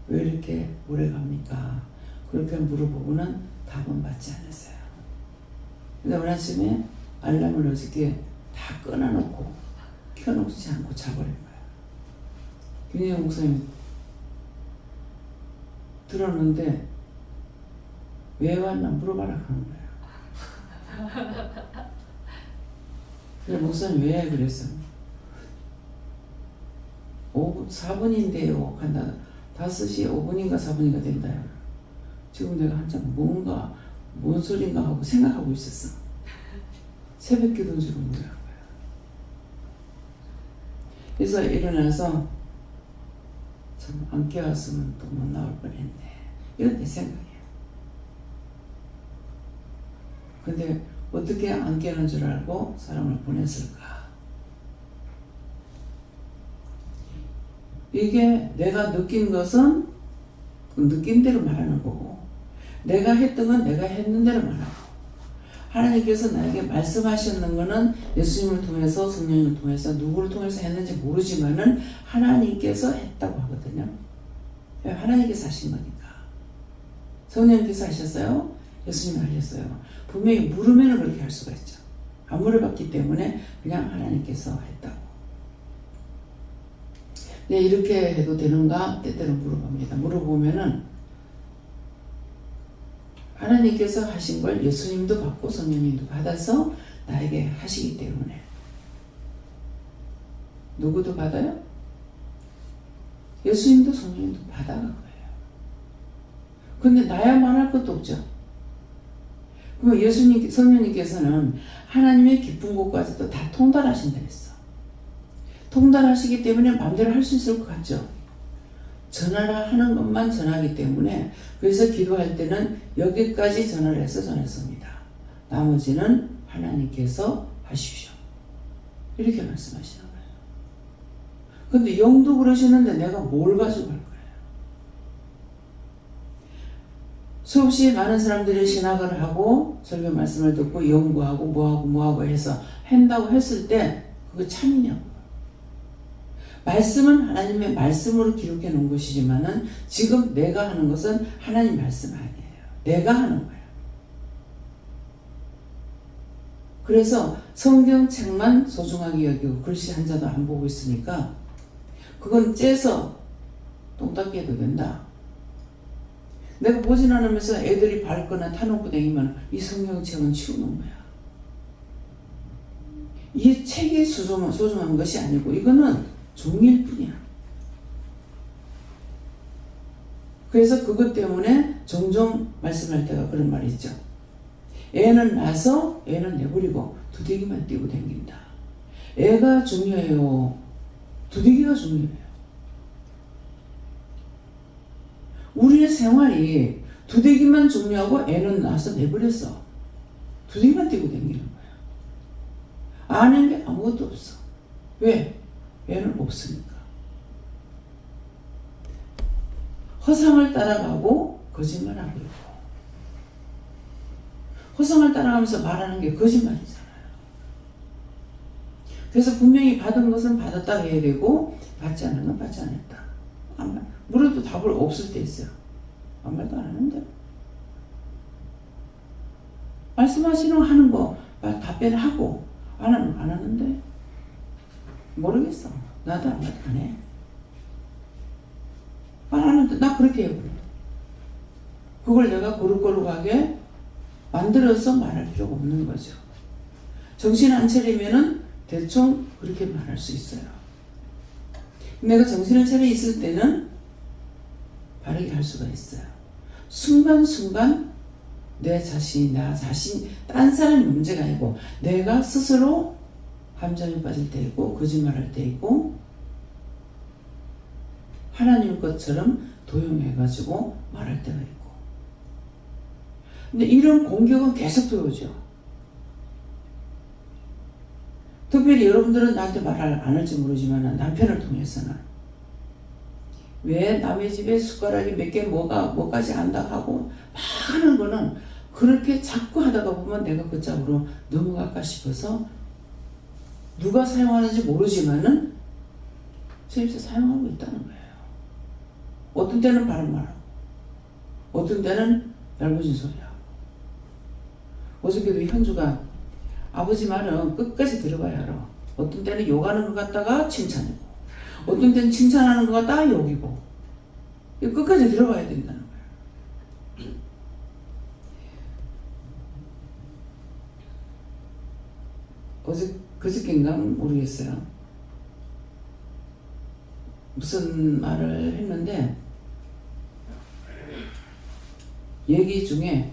왜 이렇게 오래 갑니까? 그렇게 물어보고는 답은 받지 않았어요. 근데 오늘 아침에 알람을 어저께 다 끊어놓고 켜놓지 않고 자버린 거예요. 윤희영 목사님 들었는데 왜 왔나 물어봐라 하는 거예요. 그래 목사님 왜 그랬어? 5분, 4분인데요. 간다. 5시 5분인가 4분인가 된다요. 지금 내가 한참 뭔 소린가 하고 생각하고 있었어. 새벽 기도인 줄은 몰랐어요. 그래서 일어나서 참 안 깨웠으면 또 못 나올 뻔했네. 이런 내 생각이에요. 근데 어떻게 안 깨는 줄 알고 사람을 보냈을까? 이게 내가 느낀 것은 그 느낌대로 말하는 거고 내가 했던 건 내가 했는 대로 말하고 하나님께서 나에게 말씀하셨는 거는 예수님을 통해서 성령님을 통해서 누구를 통해서 했는지 모르지만은 하나님께서 했다고 하거든요. 하나님께서 하신 거니까. 성령님께서 하셨어요? 예수님이 하셨어요? 분명히 물으면 그렇게 할 수가 있죠. 안 물어봤기 때문에 그냥 하나님께서 했다고. 네, 이렇게 해도 되는가? 때때로 물어봅니다. 물어보면은 하나님께서 하신 걸 예수님도 받고 성령님도 받아서 나에게 하시기 때문에 누구도 받아요? 예수님도 성령님도 받아간 거예요. 근데 나야만 할 것도 없죠. 그럼 예수님, 성령님께서는 하나님의 깊은 곳까지도 다 통달하신다 했어. 통달하시기 때문에 마음대로 할 수 있을 것 같죠. 전하라 하는 것만 전하기 때문에 그래서 기도할 때는 여기까지 전화를 해서 전했습니다. 나머지는 하나님께서 하십시오. 이렇게 말씀하시는 거예요. 근데 영도 그러시는데 내가 뭘 가지고 갈 거예요? 수없이 많은 사람들이 신학을 하고 설교 말씀을 듣고 연구하고 뭐하고 해서 한다고 했을 때 그거 참이냐고. 말씀은 하나님의 말씀으로 기록해 놓은 것이지만은 지금 내가 하는 것은 하나님 말씀 아니에요. 내가 하는 거예요. 그래서 성경책만 소중하게 여기고 글씨 한자도 안 보고 있으니까 그건 째서 똥 닦기 해도 된다. 내가 보진 않으면서 애들이 밟거나 타놓고 다니면 이 성경책은 치우는 거야. 이 책이 소중한 것이 아니고 이거는 종일 뿐이야. 그래서 그것 때문에 종종 말씀할 때가 그런 말이 있죠. 애는 낳아서 애는 내버리고 두들기만 띄고 다닌다. 애가 중요해요? 두들기가 중요해요? 우리의 생활이 두들기만 중요하고 애는 낳아서 내버렸어. 두들기만 띄고 다니는 거야. 아는 게 아무것도 없어. 왜? 애는 없으니까. 허상을 따라가고 거짓말하고 있고, 허상을 따라가면서 말하는 게 거짓말이잖아요. 그래서 분명히 받은 것은 받았다 해야 되고 받지 않은 건 받지 않았다. 물어도 답을 없을 때 있어요. 아무 말도 안 하는데. 말씀하시는 하는 거 답변을 하고 안 하는데 모르겠어. 나도 아무 말도 안 해. 안 하는데 나 그렇게 해버려. 그걸 내가 고루고루하게 만들어서 말할 필요가 없는 거죠. 정신 안 차리면은 대충 그렇게 말할 수 있어요. 내가 정신을 차려 있을 때는 바르게 할 수가 있어요. 순간순간 내 자신, 딴 사람의 문제가 아니고 내가 스스로 함정에 빠질 때 있고 거짓말할 때 있고 하나님 것처럼 도용해가지고 말할 때가 있고. 근데 이런 공격은 계속 들어오죠. 특별히 여러분들은 나한테 말을 안 할지 모르지만 남편을 통해서는 왜 남의 집에 숟가락이 몇 개 뭐까지 안다 하고 막 하는 거는 그렇게 자꾸 하다가 보면 내가 그 짝으로 넘어갈까 싶어서 누가 사용하는지 모르지만은 제 입에서 사용하고 있다는 거예요. 어떤 때는 바른 말하고 어떤 때는 얇아진 소리하고. 어저께도 현주가 아버지 말은 끝까지 들어봐야 알아. 어떤 때는 욕하는 것 같다가 칭찬이고 어떤 때는 칭찬하는 것 같다가 욕이고 끝까지 들어봐야 된다는 거예요. 그저께인가 모르겠어요. 무슨 말을 했는데 얘기 중에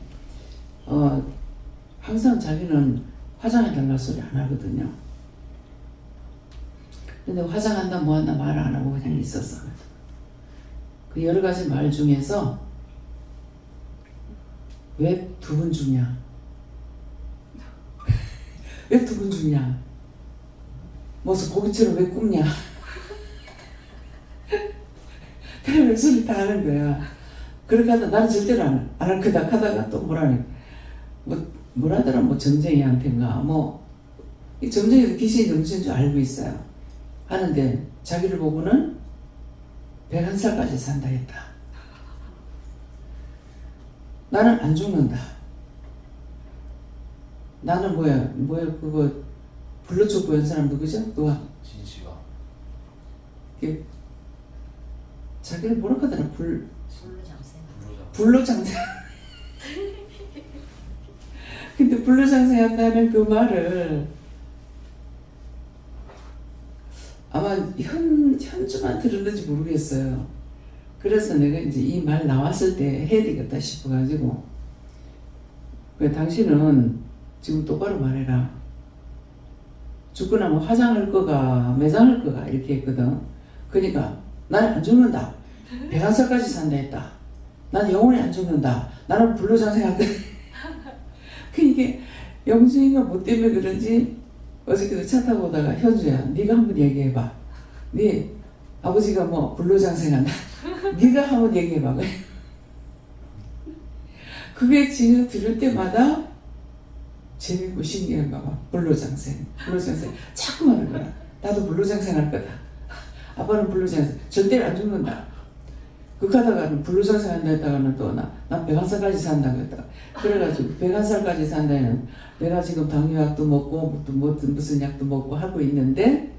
항상 자기는 화장해달라 소리 안 하거든요. 근데 화장한다 뭐한다 말 안 하고 그냥 있었어. 그 여러 가지 말 중에서 왜 두 분 죽냐? 왜 두 분 죽냐? 무슨 고깃집을 왜 굽냐? 그래 소리 다 하는 거야. 그렇게 하다 나는 절대로 안 할 거다 하다가 또 뭐라니 뭐라더라 정쟁이한테인가 이 정쟁이도 귀신이 넘치는 줄 알고 있어요. 하는데 자기를 보고는 101살까지 산다 했다. 나는 안 죽는다. 나는 뭐야 그거 불러쫓고 온 사람 누구죠? 누가? 진씨가. 자기를 뭐라 하더라? 불로장생. 근데 불로장생한다는 그 말을 아마 현주만 들었는지 모르겠어요. 그래서 내가 이제 이 말 나왔을 때 해야 되겠다 싶어가지고 왜 당신은 지금 똑바로 말해라. 죽고 나면 화장할 거가 매장할 거가 이렇게 했거든. 그러니까 나는 안 죽는다. 101살까지 산다 했다. 나는 영원히 안 죽는다. 나는 불로장생한다. 그게 영준이가 뭐 때문에 그런지 어저께도 차 타고 오다가 현주야 네가 한번 얘기해봐. 네 아버지가 뭐 불로장생한다. 네가 한번 얘기해봐. 그게 지금 들을 때마다 재밌고 신기한가 봐. 불로장생 자꾸 말하는 거야. 나도 불로장생할 거다. 아빠는 불로장생 절대로 안 죽는다. 극하다가는 불로장생 한다 했다가는 또 나 101살까지 산다고 했다. 그래가지고 101살까지 산다에는 내가 지금 당뇨약도 먹고 또 무슨 약도 먹고 하고 있는데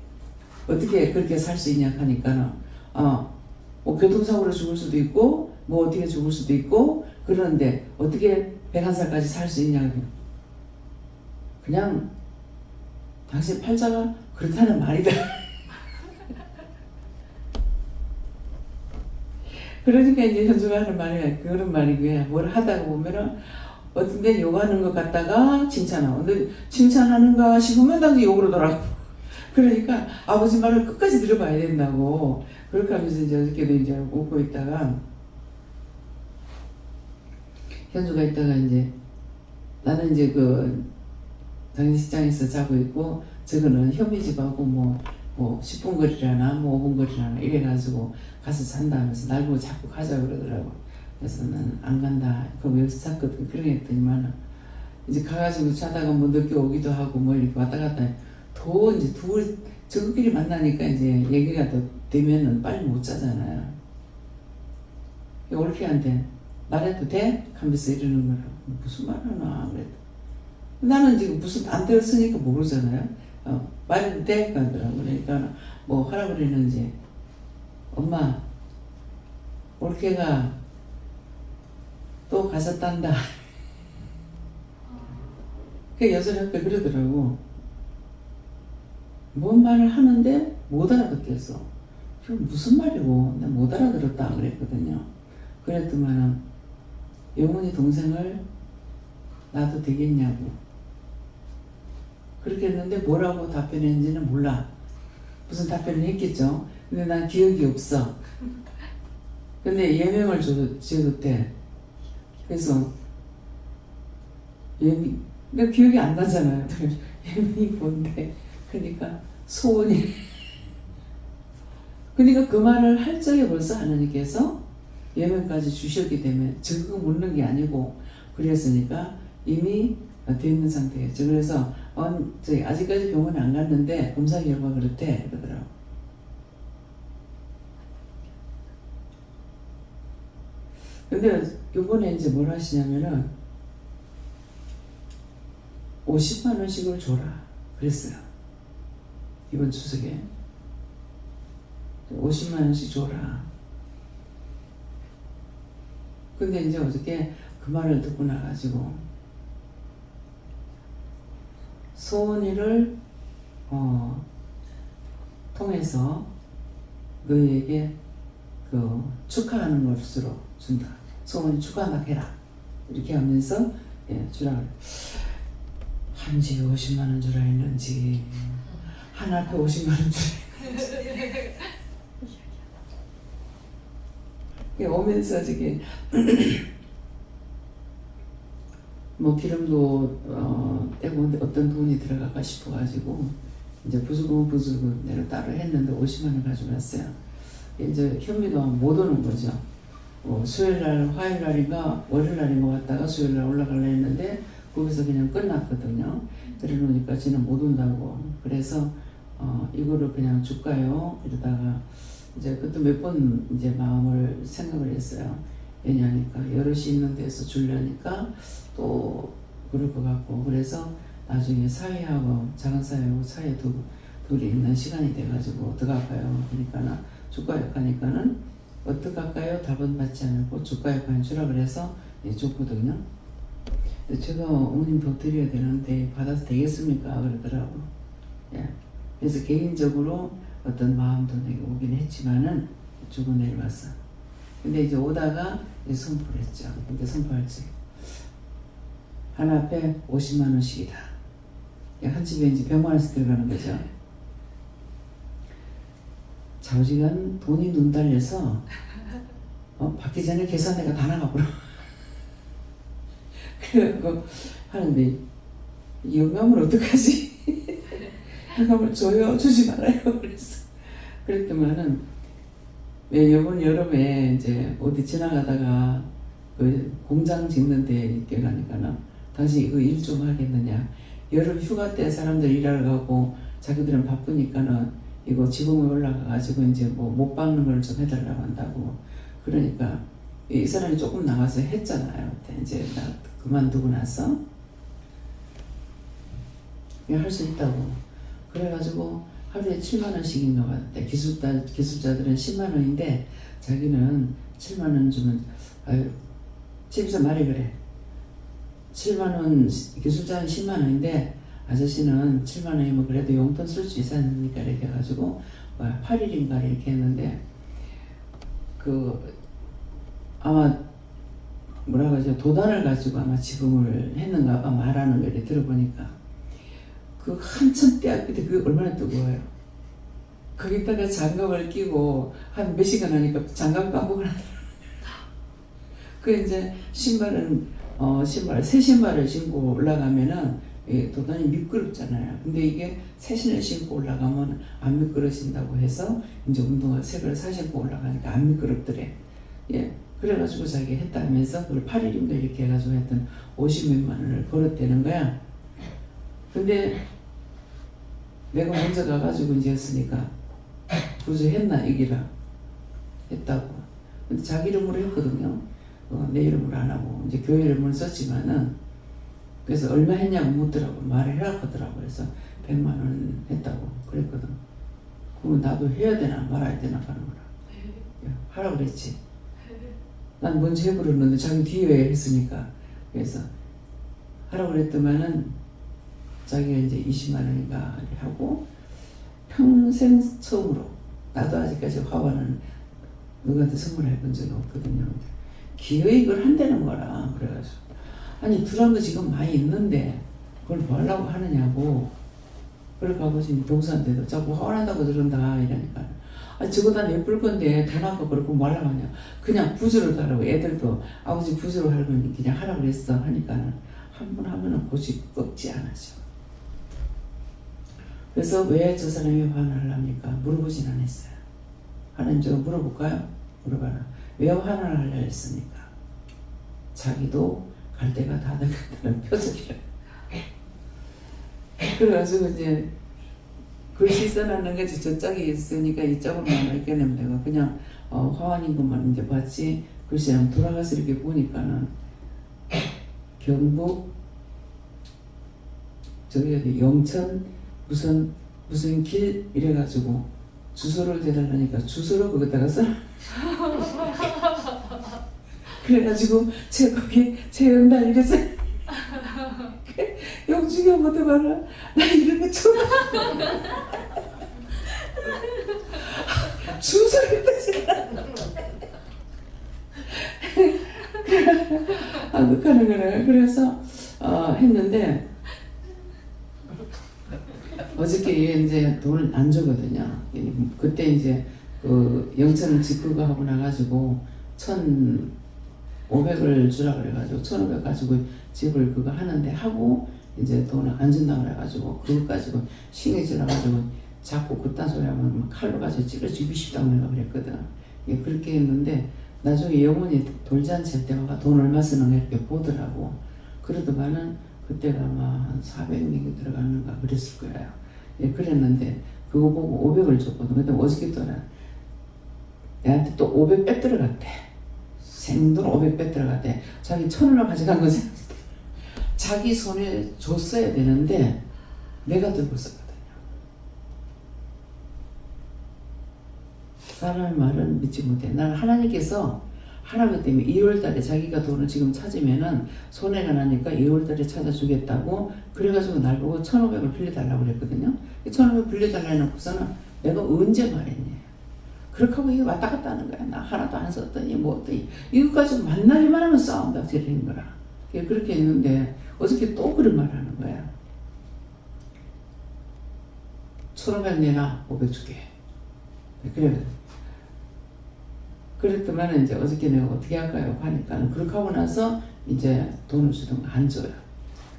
어떻게 그렇게 살 수 있냐 하니까는 뭐 교통사고로 죽을 수도 있고 뭐 어떻게 죽을 수도 있고 그러는데 어떻게 101살까지 살 수 있냐. 그냥 당신 팔자가 그렇다는 말이다. 그러니까 이제 현주가 하는 말이 그런 말이고요. 뭘 하다가 보면은 어떤 데 욕하는 것 같다가 칭찬하고, 근데 칭찬하는가 싶으면 다시 욕으로 돌아가고. 그러니까 아버지 말을 끝까지 들어봐야 된다고. 그렇게 하면서 이제 어저께도 이제 웃고 있다가, 현주가 있다가 이제 나는 이제 그 장례식장에서 자고 있고, 저거는 현미집하고 뭐 10분 거리라나 뭐 5분 거리라나 이래가지고 가서 잔다 하면서 날 보고 자꾸 가자 그러더라고. 그래서 난 안 간다. 그럼 여기서 잤거든. 그러게 했더니만 이제 가가지고 자다가 뭐 늦게 오기도 하고 뭐 이렇게 왔다 갔다 더 이제 저끼리 만나니까 이제 얘기가 더 되면은 빨리 못 자잖아요. 올케한테 말해도 돼? 하면서 이러는 거라. 무슨 말 하나 그랬다. 나는 지금 무슨 안 들었으니까 모르잖아요. 말해도 돼? 그러더라고. 그러니까 뭐 하라 그랬는지, 엄마 올케가 또 가셨단다. 그 여전히 앞에 그러더라고. 뭔 말을 하는데 못 알아듣겠어. 지금 무슨 말이고 내가 못 알아들었다 그랬거든요. 그랬더만은 영훈이 동생을 놔도 되겠냐고. 그렇게 했는데 뭐라고 답변했는지는 몰라. 무슨 답변을 했겠죠. 근데 난 기억이 없어. 근데 예명을 지어줬대. 그래서 내가 기억이 안 나잖아요. 예명이 뭔데? 그러니까 소원이. 그러니까 그 말을 할 적에 벌써 하나님께서 예명까지 주셨기 때문에 저거 묻는 게 아니고 그랬으니까 이미 돼 있는 상태였죠. 그래서 저희 아직까지 병원에 안 갔는데 검사 결과 그렇대 그러더라고. 근데 요번에 이제 뭘 하시냐면은 50만 원씩을 줘라 그랬어요. 이번 추석에 50만 원씩 줘라. 근데 이제 어저께 그 말을 듣고 나가지고 소원이를 통해서 너희에게 그 축하하는 것으로 준다. 소원이 축하한다 해라. 이렇게 하면서 주라 그래. 한지 50만 원 주라 했는지 한 앞에 50만 원 주라 했는지 오면서 저기 뭐 기름도 떼고 어떤 돈이 들어갈까 싶어가지고 이제 부수고 내가 따로 했는데 50만 원 가지고 왔어요. 이제 현미도 못 오는 거죠. 수요일날 화요일날인가 월요일날인가 왔다가 수요일날 올라가려 했는데 거기서 그냥 끝났거든요. 그래 놓으니까 쟤는 못 온다고. 그래서 이거를 그냥 줄까요? 이러다가 이제 그것도 몇 번 이제 마음을 생각을 했어요. 왜냐하니까 여럿이 있는 데서 주려니까 또 그럴 것 같고. 그래서 나중에 사회하고 작은 사회하고 사회 둘이 있는 시간이 돼가지고 어떡할까요? 그러니까 줄까요? 하니까는 어떡할까요? 답은 받지 않고 줄까요? 그냥 주라 그래서 줬거든요. 제가 어머님 더 드려야 되는데 받아도 되겠습니까? 그러더라고. 예. 그래서 개인적으로 어떤 마음도 내게 오긴 했지만은 주고 내려왔어. 근데 이제 오다가 선포를 했죠. 근데 선포할지 하나 앞에 50만 원씩이다. 한 집에 이제 100만 원씩 들어가는 거죠. 좌우지간 돈이 눈 달려서 받기 전에 계산대가 다 나가버려. 그래갖고 하는데 영감을 어떡하지? 영감을 줘요? 주지 말아요? 그랬더만은 이번 여름에 이제 어디 지나가다가 그 공장 짓는 데 있게 가니까는 당신 이거 일 좀 하겠느냐. 여름 휴가 때 사람들 일하러 가고 자기들은 바쁘니까는 이거 지붕에 올라가가지고 이제 뭐 못 박는 걸 좀 해달라고 한다고. 그러니까 이 사람이 조금 나가서 했잖아요. 이제 나 그만두고 나서 할 수 있다고. 그래가지고 하루에 7만 원씩인 것 같아. 기술자들은 10만 원인데 자기는 7만 원 주면 집에서 말이 그래. 7만 원 기술자는 10만 원인데 아저씨는 7만 원이면 그래도 용돈 쓸 수 있지 않습니까? 이렇게 해가지고 8일인가 이렇게 했는데 그 아마 뭐라고 하죠? 도단을 가지고 아마 지붕을 했는가 봐 말하는 거를 들어보니까 그 한참 때 앞에 그게 얼마나 뜨거워요. 거기다가 장갑을 끼고 한 몇 시간 하니까 장갑 깜빡을 하더라고요. 그 이제 신발은 새 신발을 신고 올라가면은 도단이 미끄럽잖아요. 근데 이게 새 신을 신고 올라가면 안 미끄러진다고 해서 이제 운동화 새 걸 사 신고 올라가니까 안 미끄럽더래. 예. 그래가지고 자기 했다면서 그걸 8일인가 이렇게 해가지고 하여튼 50몇만 원을 벌었다는 거야. 근데 내가 먼저 가가지고 이제 했으니까 구조했나 이기라 했다고. 근데 자기 이름으로 했거든요. 내 이름으로 안 하고 이제 교회 이름을 썼지만은 그래서 얼마 했냐고 묻더라고. 말을 해라 하더라고. 그래서 100만 원 했다고 그랬거든. 그러면 나도 해야 되나 말아야 되나 하는 거라. 하라고 그랬지. 난 먼저 해버렸는데 자기 뒤에 했으니까. 그래서 하라고 그랬더만은 자기가 이제 20만 원인가 하고 평생 처음으로 나도 아직까지 화환은 누구한테 선물해 본 적이 없거든요. 기어이 이걸 한다는 거라. 그래가지고 아니 두란 거 지금 많이 있는데 그걸 뭐 하려고 하느냐고. 그래가지고 지금 동서한테도 자꾸 화환한다고 들은다 이러니까 아 저거 다 예쁠 건데 돈 아까 그렇고 뭐 하려고 하냐. 그냥 부주로 하라고. 애들도 아버지 부주로 할 거니 그냥 하라고 그랬어 하니까 한 번 하면은 고집 꺾지 않았죠. 그래서 왜 저 사람이 화를 합니까? 물어보진 않았어요. 하나님 제가 물어볼까요? 물어봐라. 왜 화를 하려 했습니까? 자기도 갈 때가 다 돼간다는 표정이에요. 그래가지고 이제 글씨 써놨는 거지. 저짝이 있으니까 이쪽으로만 이렇게 내면 내가 그냥 화환인 것만 이제 봤지. 글씨 한번 돌아가서 이렇게 보니까는 경북 저기 어디 영천 무슨 길 이래가지고 주소를 대달라니까 주소로 거기다가 써. 그래가지고 거기 재연달 이래서 영중이 엄마도 말라. 나 이런 거 처음 주소를 대지 안 하는 거래. 그래서 했는데 어저께 이제 돈을 안 주거든요. 그때 이제 그 영천을 직구가 하고 나가지고 1,500을 주라 그래가지고 1,500 가지고 집을 그거 하는데 하고 이제 돈을 안 준다고 그래가지고 그거 가지고 신경 질러가지고 자꾸 그딴 소리 하면 칼로 가지고 찔러 죽이고 싶다고 내가 그랬거든. 그렇게 했는데 나중에 영혼이 돌잔치 할 때마다 돈 얼마 쓰는 거 이렇게 보더라고. 그러더만은 그때가 아마 한 400명이 들어가는가 그랬을 거예요. 그랬는데 그거 보고 500을 줬거든. 근데 어저께 또 내한테 또 500 빼들어갔대. 생돈 500 빼들어갔대. 자기 1,000원을 가져간 거지. 자기 손에 줬어야 되는데 내가 들고 있었거든요. 사람의 말은 믿지 못해. 나는 하나님께서 하라기 때문에 2월달에 자기가 돈을 지금 찾으면은 손해가 나니까 2월달에 찾아주겠다고 그래가지고 날 보고 1,500을 빌려달라고 그랬거든요. 1,500 빌려달라 해놓고서는 내가 언제 말했니? 그렇게 하고 이게 왔다 갔다 하는 거야. 나 하나도 안 썼더니 뭐 어떠니 이거 가지고 만나기만 하면 싸운다 저러는 거라. 그렇게 했는데 어저께 또 그런 말 하는 거야. 1,500 내놔 500 줄게. 그래. 그랬더만 이제 어저께 내가 어떻게 할까요? 하니까 그렇게 하고 나서 이제 돈을 주던 거 안 줘요.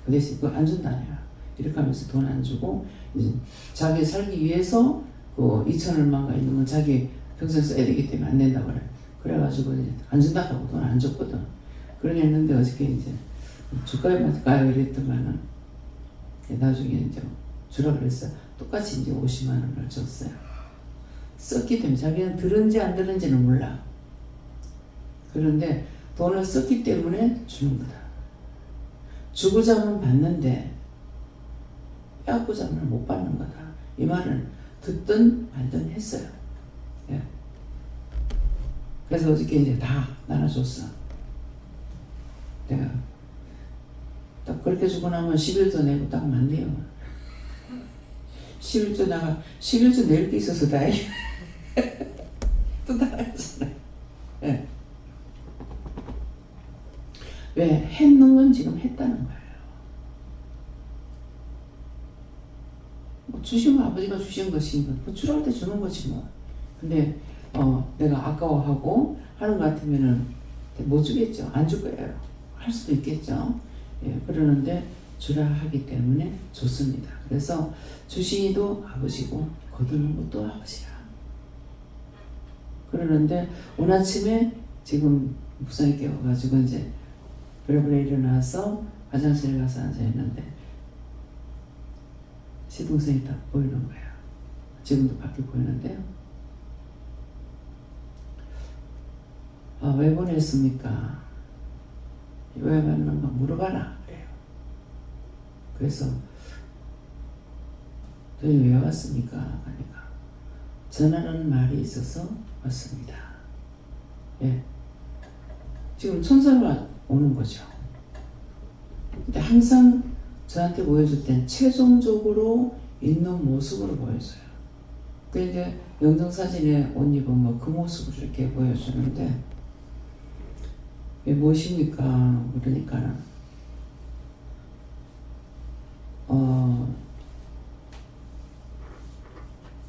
그 대신 그거 안 준다네요. 이렇게 하면서 돈 안 주고 이제 자기 살기 위해서 그 2천 얼마가 있는 건 자기 평생 써야 되기 때문에 안 된다고 그래. 그래가지고 이제 안 준다고 돈 안 줬거든. 그러게 했는데 어저께 이제 줄까요 말까요 이랬더만은 나중에 이제 주라 그랬어. 똑같이 이제 50만 원을 줬어요. 썼기 때문에 자기는 들은지 안 들은지는 몰라. 그런데 돈을 썼기 때문에 주는 거다. 주고자면 받는데 빼앗고자면 못 받는 거다. 이 말을 듣든 말든 했어요. 예. 그래서 어저께 이제 다 나눠줬어. 내가 딱 그렇게 주고 나면 11조 내고 딱 맞네요. 11조 나가 11조 낼 게 있어서 다행이야. 또 나가잖아요. 예. 했다는 거예요. 뭐 주시면 아버지가 주신 것이 뭐 주라고 때 주는 거지 뭐. 근데 내가 아까워하고 하는 것 같으면은 못 주겠죠. 안 줄 거예요. 할 수도 있겠죠. 예, 그러는데 주라 하기 때문에 좋습니다. 그래서 주시도 아버지고 거두는 것도 아버지야. 그러는데 오늘 아침에 지금 묵상이 깨워가지고 이제 그래 일어나서 화장실에 가서 앉아있는데 시동생이 딱 보이는 거예요. 지금도 밖에 보이는데요. 왜 보냈습니까? 왜 왔는가 물어봐라 그래요. 그래서 너희 왜 왔습니까? 하니까 전하는 말이 있어서 왔습니다. 예. 지금 천사가 오는 거죠. 근데 항상 저한테 보여줄 땐 최종적으로 있는 모습으로 보여줘요. 그 이제 영정사진에 옷 입은 뭐 그 모습을 이렇게 보여주는데 왜 무엇입니까? 그러니까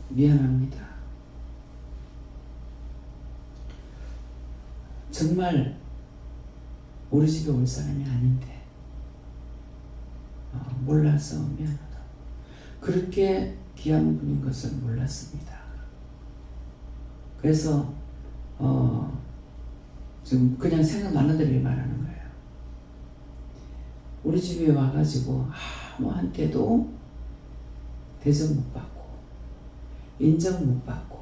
미안합니다. 정말 우리 집에 올 사람이 아닌데 몰라서 미안하다. 그렇게 귀한 분인 것을 몰랐습니다. 그래서 지금 그냥 생각나는 대로 말하는 거예요. 우리 집에 와가지고 아무한테도 대접 못 받고 인정 못 받고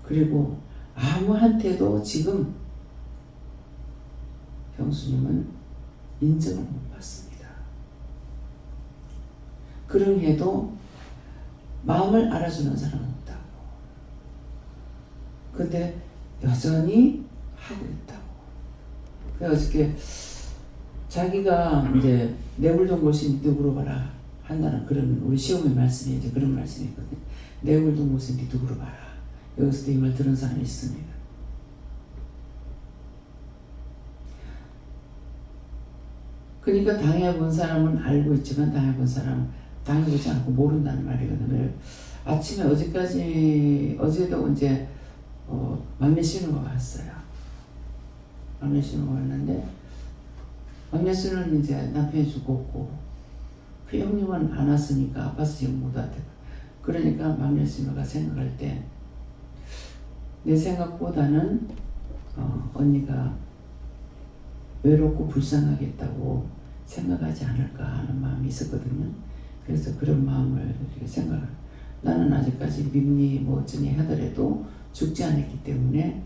그리고 아무한테도 지금 형수님은 인정을 못 받습니다. 그러해도 마음을 알아주는 사람은 없다고. 근데 여전히 하고 있다고. 그래서 어저께 자기가 이제 내굴던 곳이 니도 물어봐라 한다는 그런 우리 시어머니 말씀이 이제 그런 말씀이거든요. 내굴던 곳이 니도 물어봐라. 여기서도 이 말 들은 사람이 있습니다. 그러니까 당해본 사람은 알고 있지만 당해본 사람은 당해보지 않고 모른다는 말이거든요. 아침에 어제도 이제 막내 신우가 왔어요. 막내 신우가 왔는데 막내 신우는 이제 남편이 죽었고 그 형님은 안 왔으니까 아파서 지금 못 왔대. 그러니까 막내 신우가 생각할 때 내 생각보다는 언니가 외롭고 불쌍하겠다고 생각하지 않을까 하는 마음이 있었거든요. 그래서 그런 마음을 이렇게 생각을 나는 아직까지 밉니 뭐 어쩌니 하더라도 죽지 않았기 때문에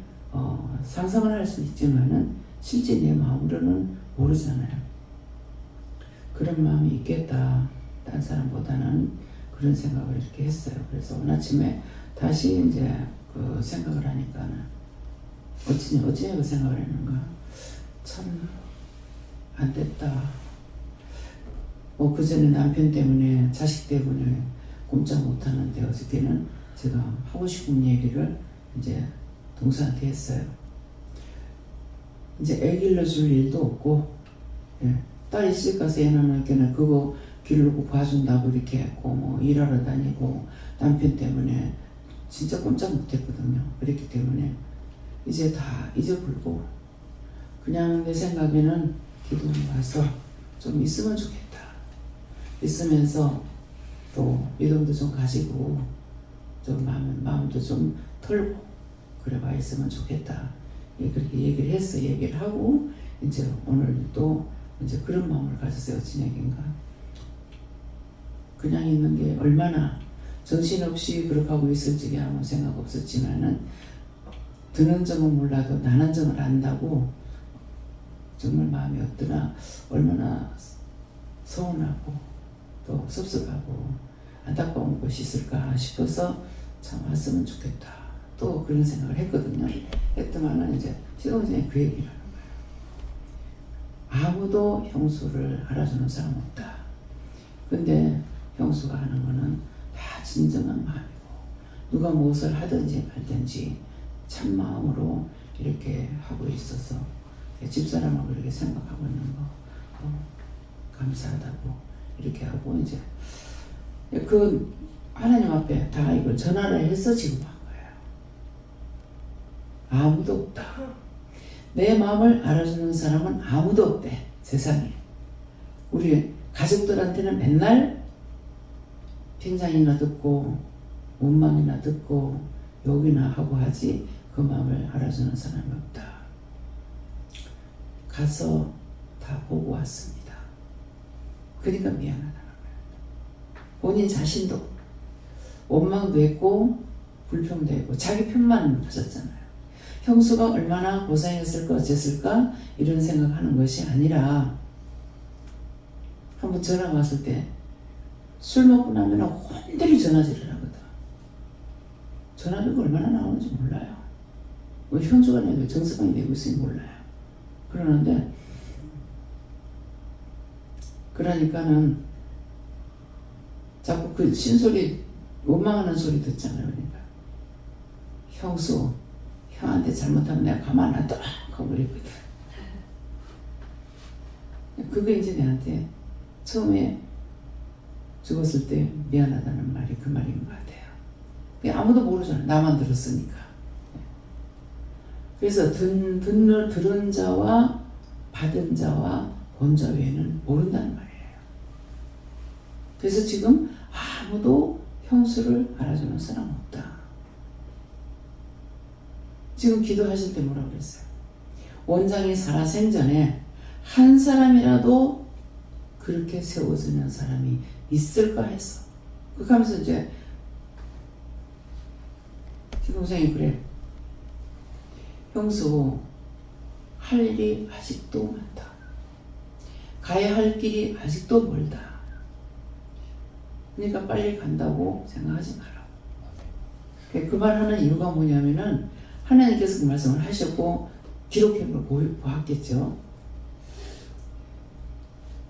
상상을 할 수 있지만은 실제 내 마음으로는 모르잖아요. 그런 마음이 있겠다. 딴 사람보다는 그런 생각을 이렇게 했어요. 그래서 오늘 아침에 다시 이제 그 생각을 하니까는 어찌 그 생각을 했는가. 참 안 됐다. 그 전에 남편 때문에 자식 때문에 꼼짝 못하는데 어저께는 제가 하고 싶은 얘기를 이제 동서한테 했어요. 이제 애 길러줄 일도 없고 딸이 시집가서 애 낳으니까는 그거 기르고 봐준다고 이렇게 했고 뭐 일하러 다니고 남편 때문에 진짜 꼼짝 못했거든요. 그랬기 때문에 이제 다 잊어버리고 그냥 내 생각에는 기도에 와서 좀 있으면 좋겠다. 있으면서 또 믿음도 좀 가지고 좀 마음도 좀 털고 그래 와 있으면 좋겠다. 그렇게 얘기를 했어. 얘기를 하고 이제 오늘 또 이제 그런 마음을 가졌어요. 어찌 얘기인가. 그냥 있는 게 얼마나 정신없이 그렇게 하고 있을지 아무 생각 없었지만은 드는 점은 몰라도 나는 점을 안다고 정말 마음이 없더나 얼마나 서운하고 또 섭섭하고 안타까운 것이 있을까 싶어서 참 왔으면 좋겠다. 또 그런 생각을 했거든요. 했더만은 이제 시동생이 그 얘기를 하는 거예요. 아무도 형수를 알아주는 사람 없다. 근데 형수가 하는 거는 다 진정한 마음이고 누가 무엇을 하든지 말든지 참 마음으로 이렇게 하고 있어서 집사람하고 그렇게 생각하고 있는 거 감사하다고 이렇게 하고 이제 그 하나님 앞에 다 이걸 전화를 해서 지금 한 거예요. 아무도 없다. 내 마음을 알아주는 사람은 아무도 없대 세상에. 우리 가족들한테는 맨날 칭찬이나 듣고 원망이나 듣고 욕이나 하고 하지 그 마음을 알아주는 사람이 없다. 가서 다 보고 왔습니다. 그러니까 미안하다는 거예요. 본인 자신도 원망도 했고 불평도 했고 자기 편만 하셨잖아요. 형수가 얼마나 고생했을까 어쨌을까 이런 생각하는 것이 아니라 한번 전화 왔을 때 술 먹고 나면 혼대리 전화질을 하거든. 전화비가 얼마나 나오는지 몰라요. 왜 현주가 내고 정서방이 내고 있으니 몰라요. 그러는데 그러니까는 자꾸 그 신소리 원망하는 소리 듣잖아요. 그러니까 형수 형한테 잘못하면 내가 가만 안 둬 하고 그랬거든. 그게 이제 내한테 처음에 죽었을 때 미안하다는 말이 그 말인 것 같아요. 아무도 모르잖아요. 나만 들었으니까. 그래서 들은 자와 받은 자와 본 자 외에는 모른다는 말이에요. 그래서 지금 아무도 형수를 알아주는 사람 없다. 지금 기도하실 때 뭐라고 그랬어요? 원장이 살아생전에 한 사람이라도 그렇게 세워주는 사람이 있을까 했어. 그렇게 하면서 이제 시동생이 그래. 형수 할 일이 아직도 많다. 가야 할 길이 아직도 멀다. 그러니까 빨리 간다고 생각하지 마라. 그 말하는 이유가 뭐냐면은 하나님께서 그 말씀을 하셨고 기록해 보았겠죠.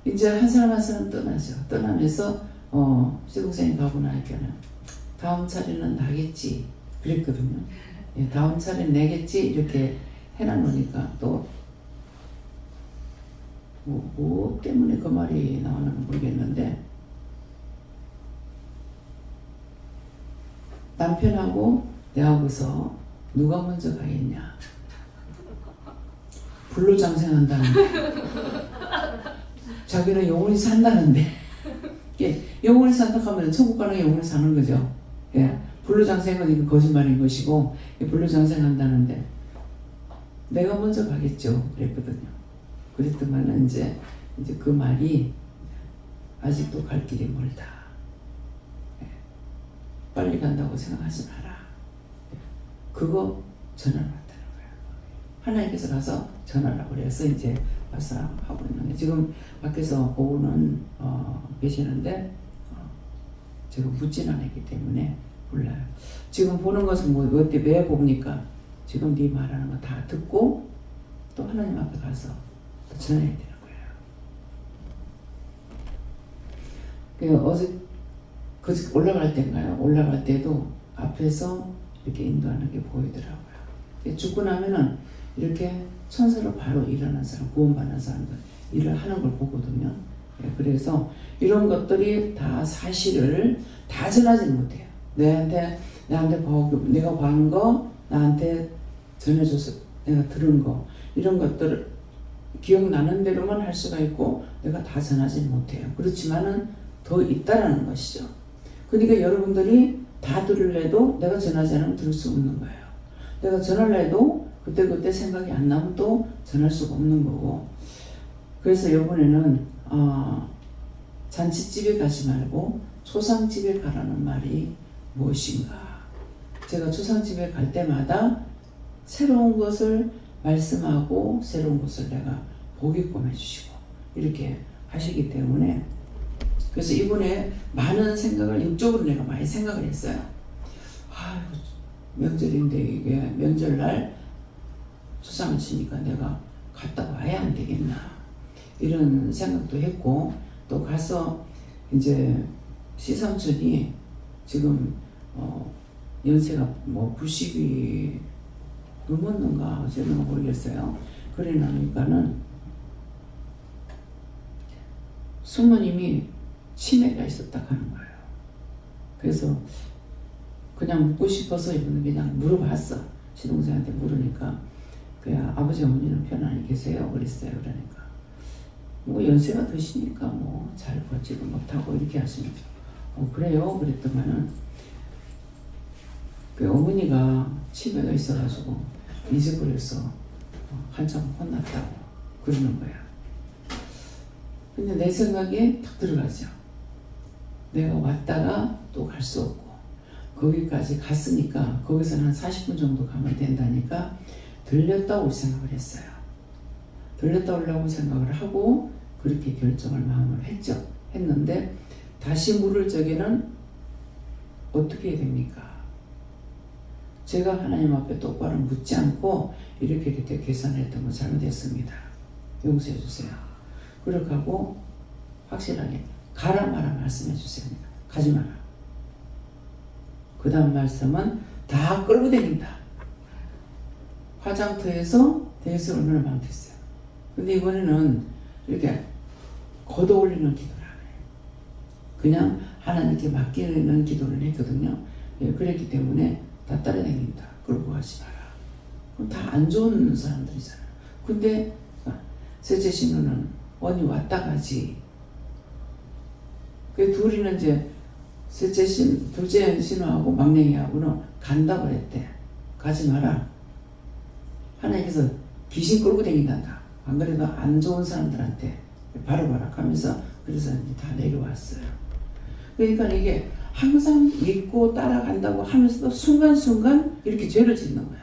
이제 한 사람 한 사람 떠나죠. 떠나면서 시동생이 가고 나니까는 다음 차례는 나겠지 그랬거든요. 예, 다음 차례는 내겠지 이렇게 해놔놓으니까 또 뭐 때문에 그 말이 나오는지 모르겠는데 남편하고 내하고서 누가 먼저 가겠냐. 불로장생한다는 자기는 영원히 산다는데 영원히 산다 하면 천국 가는 영원히 사는 거죠. 예, 불로장생은 이거 거짓말인 것이고 불로장생한다는데 내가 먼저 가겠죠 그랬거든요. 그랬더만은 이제 그 말이 아직도 갈 길이 멀다. 예, 빨리 간다고 생각하지 마라. 예, 그거 전화를 받다는 거예요. 하나님께서 가서 전화를 하고 그래서 이제 와서 하고 있는 거예요. 지금 밖에서 보고는 계시는데 제가 묻지는 않았기 때문에 몰라요. 지금 보는 것은 뭐 어때 왜 봅니까? 지금 네 말하는 거 다 듣고 또 하나님 앞에 가서 전해야 되는 거예요. 어제 올라갈 때인가요? 올라갈 때도 앞에서 이렇게 인도하는 게 보이더라고요. 죽고 나면은 이렇게 천사로 바로 일어난 사람, 구원받는 사람들 일을 하는 걸 보거든요. 그래서 이런 것들이 다 사실을 다 전하지는 못해요. 나한테 내가 봐는 거, 나한테 전해줘서 내가 들은 거 이런 것들을 기억나는 대로만 할 수가 있고 내가 다 전하지는 못해요. 그렇지만은 더 있다라는 것이죠. 그러니까 여러분들이 다 들을래도 내가 전하지 않으면 들을 수 없는 거예요. 내가 전할래도 그때 생각이 안 나면 또 전할 수가 없는 거고. 그래서 이번에는 잔치집에 가지 말고 초상집에 가라는 말이 무엇인가. 제가 초상집에 갈 때마다 새로운 것을 말씀하고 새로운 것을 내가 보게끔 해주시고 이렇게 하시기 때문에 그래서 이번에 많은 생각을 육적으로 내가 많이 생각을 했어요. 명절인데 이게 명절날 초상을 치니까 내가 갔다 와야 안 되겠나 이런 생각도 했고 또 가서 이제 시삼촌이 지금 연세가 뭐 90이 넘었는가 어쨌는가 모르겠어요. 그래 나니까는 숙모님이 치매가 있었다 하는 거예요. 그래서 그냥 묻고 싶어서 이분은 그냥 물어봤어. 시동생한테 물으니까 그야 아버지 어머니는 편안히 계세요 그랬어요. 그러니까 뭐 연세가 드시니까 뭐 잘 걷지도 못하고 이렇게 하시면서 그래요 그랬더만은 그 어머니가 치매가 있어가지고 잊어버려서 한참 혼났다고 그러는 거야. 근데 내 생각에 탁 들어가죠. 내가 왔다가 또 갈 수 없고 거기까지 갔으니까 거기서는 한 40분 정도 가면 된다니까 들렸다 올 생각을 했어요. 들렸다 오려고 생각을 하고 그렇게 결정을 마음을 했는데 다시 물을 적에는 어떻게 해야 됩니까? 제가 하나님 앞에 똑바로 묻지 않고 이렇게 계산했던 거 잘못했습니다. 용서해 주세요. 그렇게 하고 확실하게 가라 마라 말씀해 주세요. 가지 마라. 그 다음 말씀은 다 끌고 다닌다. 화장터에서 대해서 얼마나 많겠어요. 근데 이번에는 이렇게 걷어 올리는 기도를 안 해요. 그냥 하나님께 맡기는 기도를 했거든요. 예, 그랬기 때문에 다 따라다닌다. 끌고 가지 마라. 그럼 다 안 좋은 사람들이잖아요. 근데 셋째 신우는 언니 왔다 가지. 그 둘이는 이제 둘째 신우하고 막내하고는 간다 그랬대. 가지 마라. 하나님께서 귀신 끌고 다닌단다. 안 그래도 안 좋은 사람들한테 바로바락 하면서 그래서 이제 다 내려왔어요. 그러니까 이게 항상 믿고 따라간다고 하면서도 순간순간 이렇게 죄를 짓는 거야.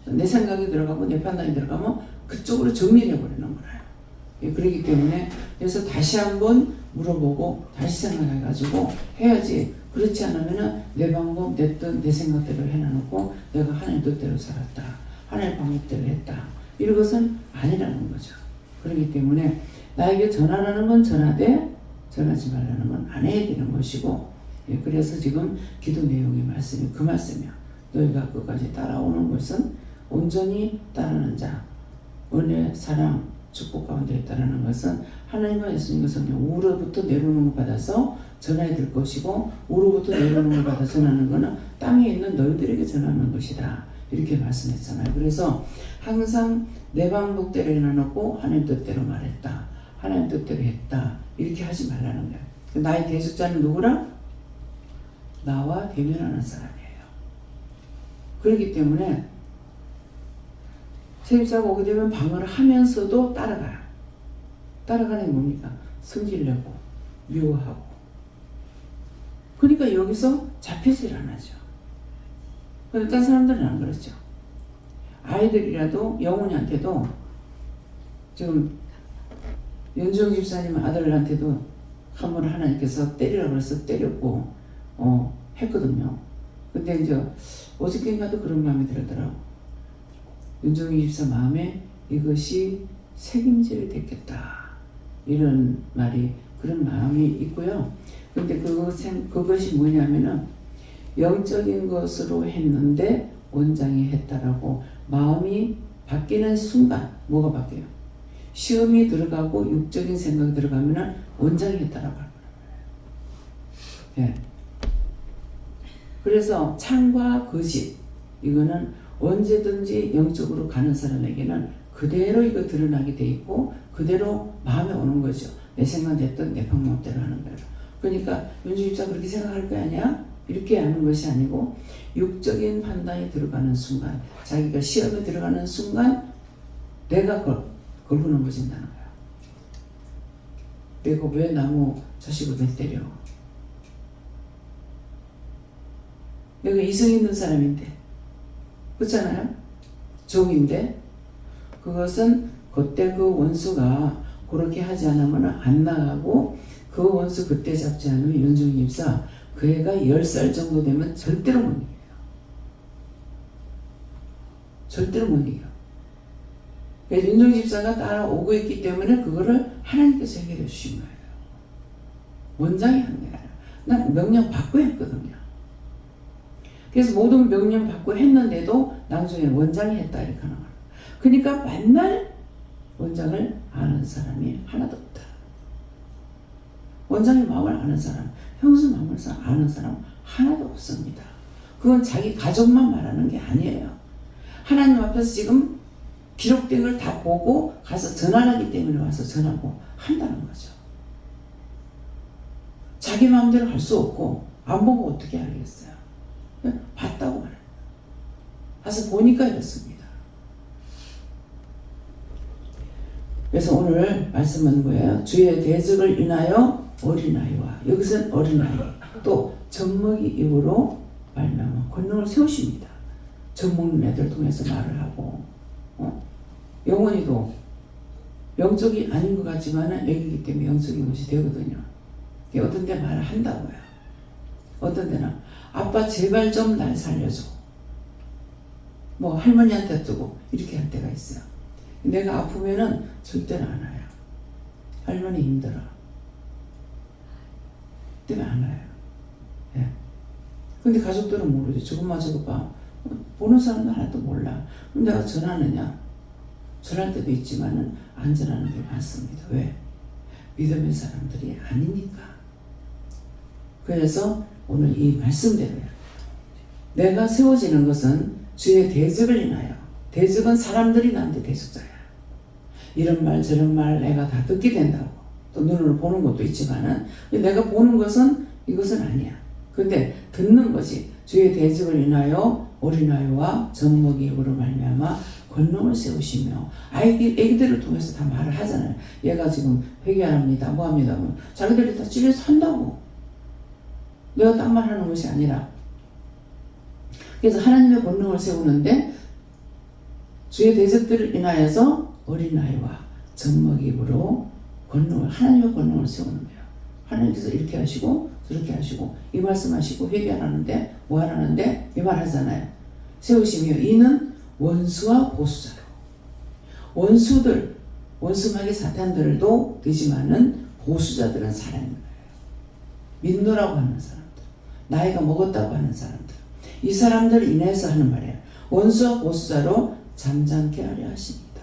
내 생각이 들어가고 내 판단이 들어가면 그쪽으로 정리해버리는 거예요. 예, 그렇기 때문에 그래서 다시 한번 물어보고 다시 생각해가지고 해야지. 그렇지 않으면 내 방법, 내 뜻, 내 생각대로 해놔놓고 내가 하나님 뜻대로 살았다. 하나님 방법대로 했다. 이런 것은 아니라는 거죠. 그렇기 때문에 나에게 전하라는 건 전하되 전하지 말라는 건 안 해야 되는 것이고, 예, 그래서 지금 기도 내용의 말씀이 그 말씀이야. 너희가 끝까지 따라오는 것은 온전히 따르는 자, 은혜, 사랑, 축복 가운데 따르는 것은 하나님과 예수님과 성령 우로부터 내려오는 걸 받아서 전해야 될 것이고, 우로부터 내려오는 걸 받아 전하는 것은 땅에 있는 너희들에게 전하는 것이다. 이렇게 말씀했잖아요. 그래서 항상 내 방법대로 해놓고 하나님 뜻대로 말했다. 하나님 뜻대로 했다. 이렇게 하지 말라는 거야. 나의 대속자는 누구라? 나와 대면하는 사람이에요. 그렇기 때문에 세입자가 오게 되면 방어를 하면서도 따라가요. 따라가는 게 뭡니까? 승질내고 미워하고. 그러니까 여기서 잡히질 않아죠. 그런데 다른 사람들은 안 그렇죠. 아이들이라도 영훈이한테도 지금 윤정 집사님 아들한테도 한 번 하나님께서 때리라고 해서 때렸고 했거든요. 근데 이제 어저께인가도 그런 마음이 들더라고. 윤정희 집사 마음에 이것이 책임질 됐겠다. 이런 말이 그런 마음이 있고요. 근데 그것이 뭐냐면은 영적인 것으로 했는데 원장이 했다라고 마음이 바뀌는 순간 뭐가 바뀌어요? 시험이 들어가고 육적인 생각이 들어가면은 원장이 했다라고 하는 거예요. 예. 그래서 참과 거짓 이거는 언제든지 영적으로 가는 사람에게는 그대로 이거 드러나게 돼 있고 그대로 마음에 오는 거죠. 내 생각 됐던 내 방법대로 하는 거예요. 그러니까 윤주 집사 그렇게 생각할 거 아니야? 이렇게 하는 것이 아니고 육적인 판단이 들어가는 순간 자기가 시험에 들어가는 순간 내가 걸고 넘어진다는 거야. 내가 왜 나무 자식을 왜 때려? 내가 이성 있는 사람인데 그렇잖아요? 종인데 그것은 그때 그 원수가 그렇게 하지 않으면 안 나가고 그 원수 그때 잡지 않으면 윤중희 집사 그 애가 10살 정도 되면 절대로 못 이겨요. 절대로 못 이겨. 그래서 윤중희 집사가 따라오고 있기 때문에 그거를 하나님께서 해결해 주신 거예요. 원장이 한 게 아니라 난 명령 받고 했거든요. 그래서 모든 명령 받고 했는데도 나중에 원장이 했다 이렇게 하는 거예요. 그러니까 맨날 원장을 아는 사람이 하나도 없다. 원장의 마음을 아는 사람, 형수 마음을 아는 사람 하나도 없습니다. 그건 자기 가족만 말하는 게 아니에요. 하나님 앞에서 지금 기록된 걸 다 보고 가서 전환하기 때문에 와서 전하고 한다는 거죠. 자기 마음대로 할 수 없고 안 보고 어떻게 알겠어요. 봤다고 말해요. 가서 보니까 이렇습니다. 그래서 오늘 말씀은 뭐예요? 주의 대적을 인하여 어린아이와, 여기서는 어린아이, 또 젖먹이 입으로 말미암아 권능을 세우십니다. 젖먹는 애들 통해서 말을 하고, 영원히도 영적이 아닌 것 같지만 애기이기 때문에 영적인 것이 되거든요. 어떤 데 말을 한다고요. 어떤 데는 아빠 제발 좀 날 살려줘. 뭐 할머니한테 두고 이렇게 할 때가 있어요. 내가 아프면은 절대로 안 와요. 할머니 힘들어. 때문에 안 와요. 예. 근데 가족들은 모르죠. 저것만 저것 봐. 보는 사람도 하나도 몰라. 그럼 내가 전하느냐? 전할 때도 있지만은 안 전하는 게 많습니다. 왜? 믿음의 사람들이 아니니까. 그래서 오늘 이 말씀대로요. 내가 세워지는 것은 주의 대적을 인하여. 대적은 사람들이 나한테 대적자야. 이런 말 저런 말 내가 다 듣게 된다고. 또 눈으로 보는 것도 있지만은 내가 보는 것은 이것은 아니야. 근데 듣는 것이 주의 대적을 인하여 어린아이와 젖먹이 입으로 말미암아 권능을 세우시며, 애기들을 통해서 다 말을 하잖아요. 얘가 지금 회개합니다. 뭐합니다. 뭐 자기들이 다 찔려서 한다고. 내가 딴 말 하는 것이 아니라. 그래서 하나님의 권능을 세우는데 주의 대적들을 인하여서 어린아이와 젖먹이 입으로 권능을, 하나님의 권능을 세우는 거예요. 하나님께서 이렇게 하시고 저렇게 하시고 이 말씀하시고 회개 안 하는데 뭐 안 하는데 이 말 하잖아요. 세우시며 이는 원수와 보수자로. 원수들, 원수마귀 사탄들도 되지만은 보수자들은 살아있는 거예요. 믿노라고 하는 사람들, 나이가 먹었다고 하는 사람들, 이 사람들 인해서 하는 말이에요. 원수와 보수자로 잠잠케 하려 하십니다.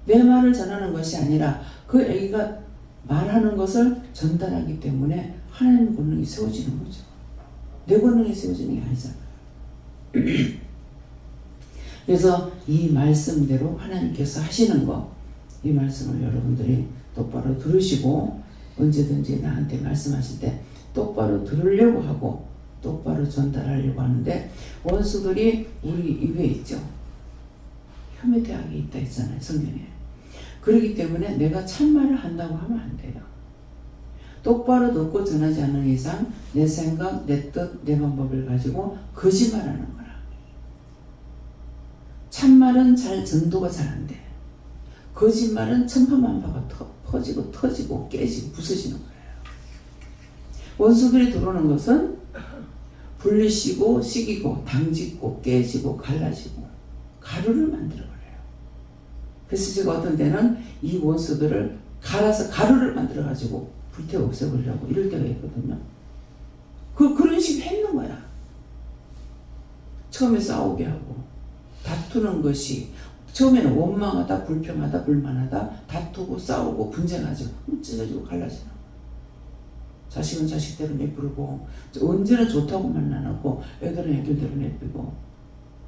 내 말을 전하는 것이 아니라 그 애기가 말하는 것을 전달하기 때문에 하나님의 권능이 세워지는 거죠. 내 권능이 세워지는 게 아니잖아요. 그래서 이 말씀대로 하나님께서 하시는 거, 이 말씀을 여러분들이 똑바로 들으시고 언제든지 나한테 말씀하실 때 똑바로 들으려고 하고 똑바로 전달하려고 하는데, 원수들이 우리 입에 있죠. 혐의 대학이 있다 했잖아요, 성경에. 그렇기 때문에 내가 참말을 한다고 하면 안 돼요. 똑바로 듣고 전하지 않는 이상 내 생각, 내 뜻, 내 방법을 가지고 거짓말하는 거라. 참말은 잘 전도가 잘 안 돼. 거짓말은 천파만파가 퍼지고 터지고 깨지고 부서지는 거예요. 원수들이 들어오는 것은 분리시고 시기고 당짓고 깨지고 갈라지고 가루를 만들어버려요. 그래서 제가 어떤 때는 이 원수들을 갈아서 가루를 만들어가지고 불태워 없애버리려고 이럴 때가 있거든요. 그런 식으로 했는 거야. 처음에 싸우게 하고 다투는 것이, 처음에는 원망하다 불평하다 불만하다 다투고 싸우고 분쟁하죠. 찢어지고 갈라지고. 자식은 자식대로 내부르고 언제나 좋다고 만나놓고 애들은 애들대로 내비고.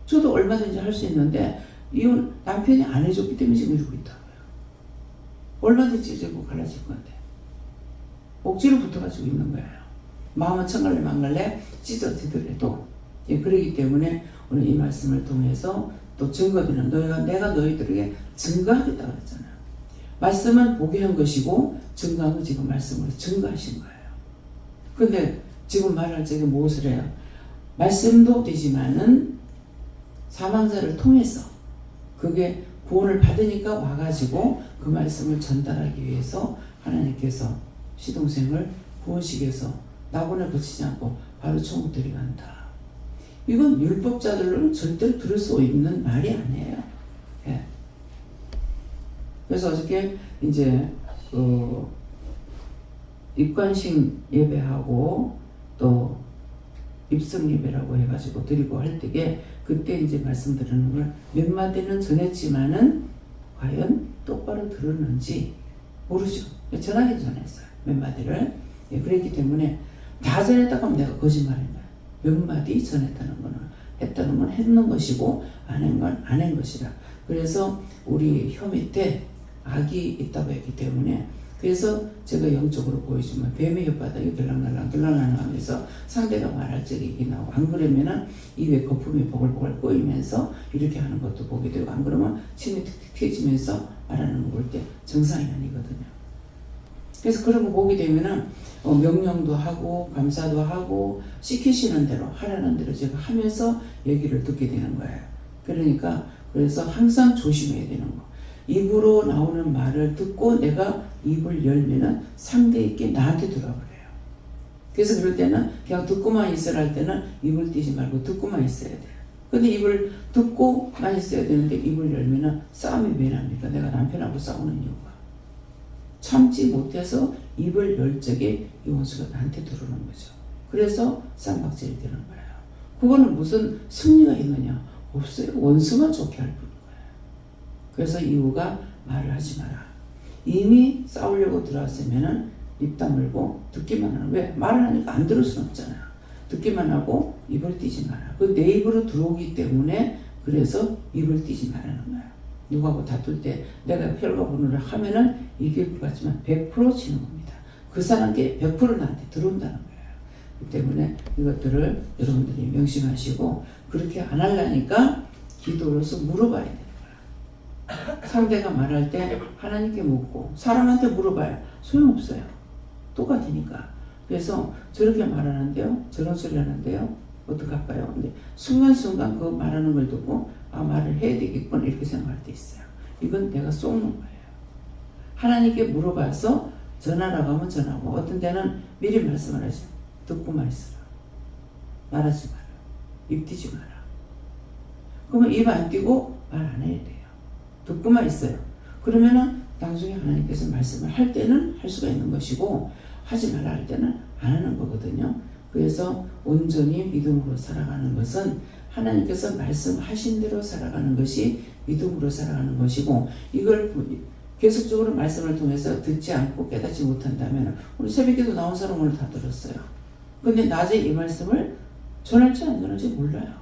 저도 얼마든지 할 수 있는데 이건 남편이 안 해줬기 때문에 지금 이러고 있다고요. 얼마든지 찢어지고 갈라질 건데 억지로 붙어가지고 있는 거예요. 마음은 천갈래 만갈래 찢어지더라도. 예, 그러기 때문에 오늘 이 말씀을 통해서 또 증거비는 내가 너희들에게 증거하겠다고 했잖아요. 말씀은 보게 한 것이고 증거한 거 지금 말씀으로 증거하신 거예요. 근데 지금 말할 적에 무엇을 해요? 말씀도 되지만은 사망자를 통해서 그게 구원을 받으니까 와가지고 그 말씀을 전달하기 위해서 하나님께서 시동생을 구원식에서 낙원에 붙이지 않고 바로 천국 데려간다. 이건 율법자들로는 절대로 들을 수 있는 말이 아니에요. 예. 그래서 어저께 이제 입관식 예배하고 또 입성 예배라고 해가지고 드리고 할 때에 그때 이제 말씀드리는 걸 몇 마디는 전했지만은 과연 똑바로 들었는지 모르죠. 전하긴 전했어요. 몇 마디를. 예, 그랬기 때문에 다 전했다고 하면 내가 거짓말인 거야. 몇 마디 전했다는 거는 했다는 건 했는 것이고 안 한 건 안 한 것이라. 그래서 우리 혀 밑에 악이 있다고 했기 때문에 그래서 제가 영적으로 보여주면 뱀의 혓바닥이 들락날락 하면서 상대가 말할 적이 이게 나오고 안 그러면은 입에 거품이 보글보글 꼬이면서 이렇게 하는 것도 보게 되고 안 그러면 침이 툭툭 튀어지면서 말하는 거 볼 때 정상이 아니거든요. 그래서 그런 거 보게 되면은 명령도 하고 감사도 하고 시키시는 대로 하라는 대로 제가 하면서 얘기를 듣게 되는 거예요. 그러니까 그래서 항상 조심해야 되는 거. 입으로 나오는 말을 듣고 내가 입을 열면은 상대에게 나한테 돌아버려요. 그래서 그럴 때는 그냥 듣고만 있으라 할 때는 입을 띄지 말고 듣고만 있어야 돼요. 근데 입을 듣고만 있어야 되는데 입을 열면은 싸움이 왜 납니까? 내가 남편하고 싸우는 이유가 참지 못해서 입을 열 적에 이 원수가 나한테 들어오는 거죠. 그래서 쌈박질이 되는 거예요. 그거는 무슨 승리가 있느냐? 없어요. 원수만 좋게 할 뿐인 거예요. 그래서 이유가 말을 하지 마라. 이미 싸우려고 들어왔으면은 입 다물고 듣기만 하는. 왜? 말을 하니까 안 들을 수는 없잖아요. 듣기만 하고 입을 띄지 마라. 그 내 입으로 들어오기 때문에 그래서 입을 띄지 말라는 거예요. 누구하고 다툴 때 내가 혈과분을 하면은 이길 것 같지만 100% 지는 겁니다. 그 사람께 100% 나한테 들어온다는 거예요. 그 때문에 이것들을 여러분들이 명심하시고 그렇게 안 하려니까 기도로서 물어봐야 되는 거야. 상대가 말할 때 하나님께 묻고 사람한테 물어봐야 소용없어요. 똑같으니까. 그래서 저렇게 말하는데요. 저런 소리 하는데요. 어떡할까요? 근데 순간순간 그 말하는 걸 듣고 아 말을 해야 되겠구나 이렇게 생각할 때 있어요. 이건 내가 쏘는 거예요. 하나님께 물어봐서 전하라고 하면 전하고 어떤 때는 미리 말씀을 하죠. 듣고만 있으라. 말하지 마라. 입 띄지 마라. 그러면 입 안 띄고 말 안 해야 돼요. 듣고만 있어요. 그러면은 나중에 하나님께서 말씀을 할 때는 할 수가 있는 것이고 하지 말라 할 때는 안 하는 거거든요. 그래서 온전히 믿음으로 살아가는 것은 하나님께서 말씀하신 대로 살아가는 것이 믿음으로 살아가는 것이고 이걸 계속적으로 말씀을 통해서 듣지 않고 깨닫지 못한다면 우리 새벽에도 나온 사람 오늘 다 들었어요. 근데 낮에 이 말씀을 전할지 안 전할지 몰라요.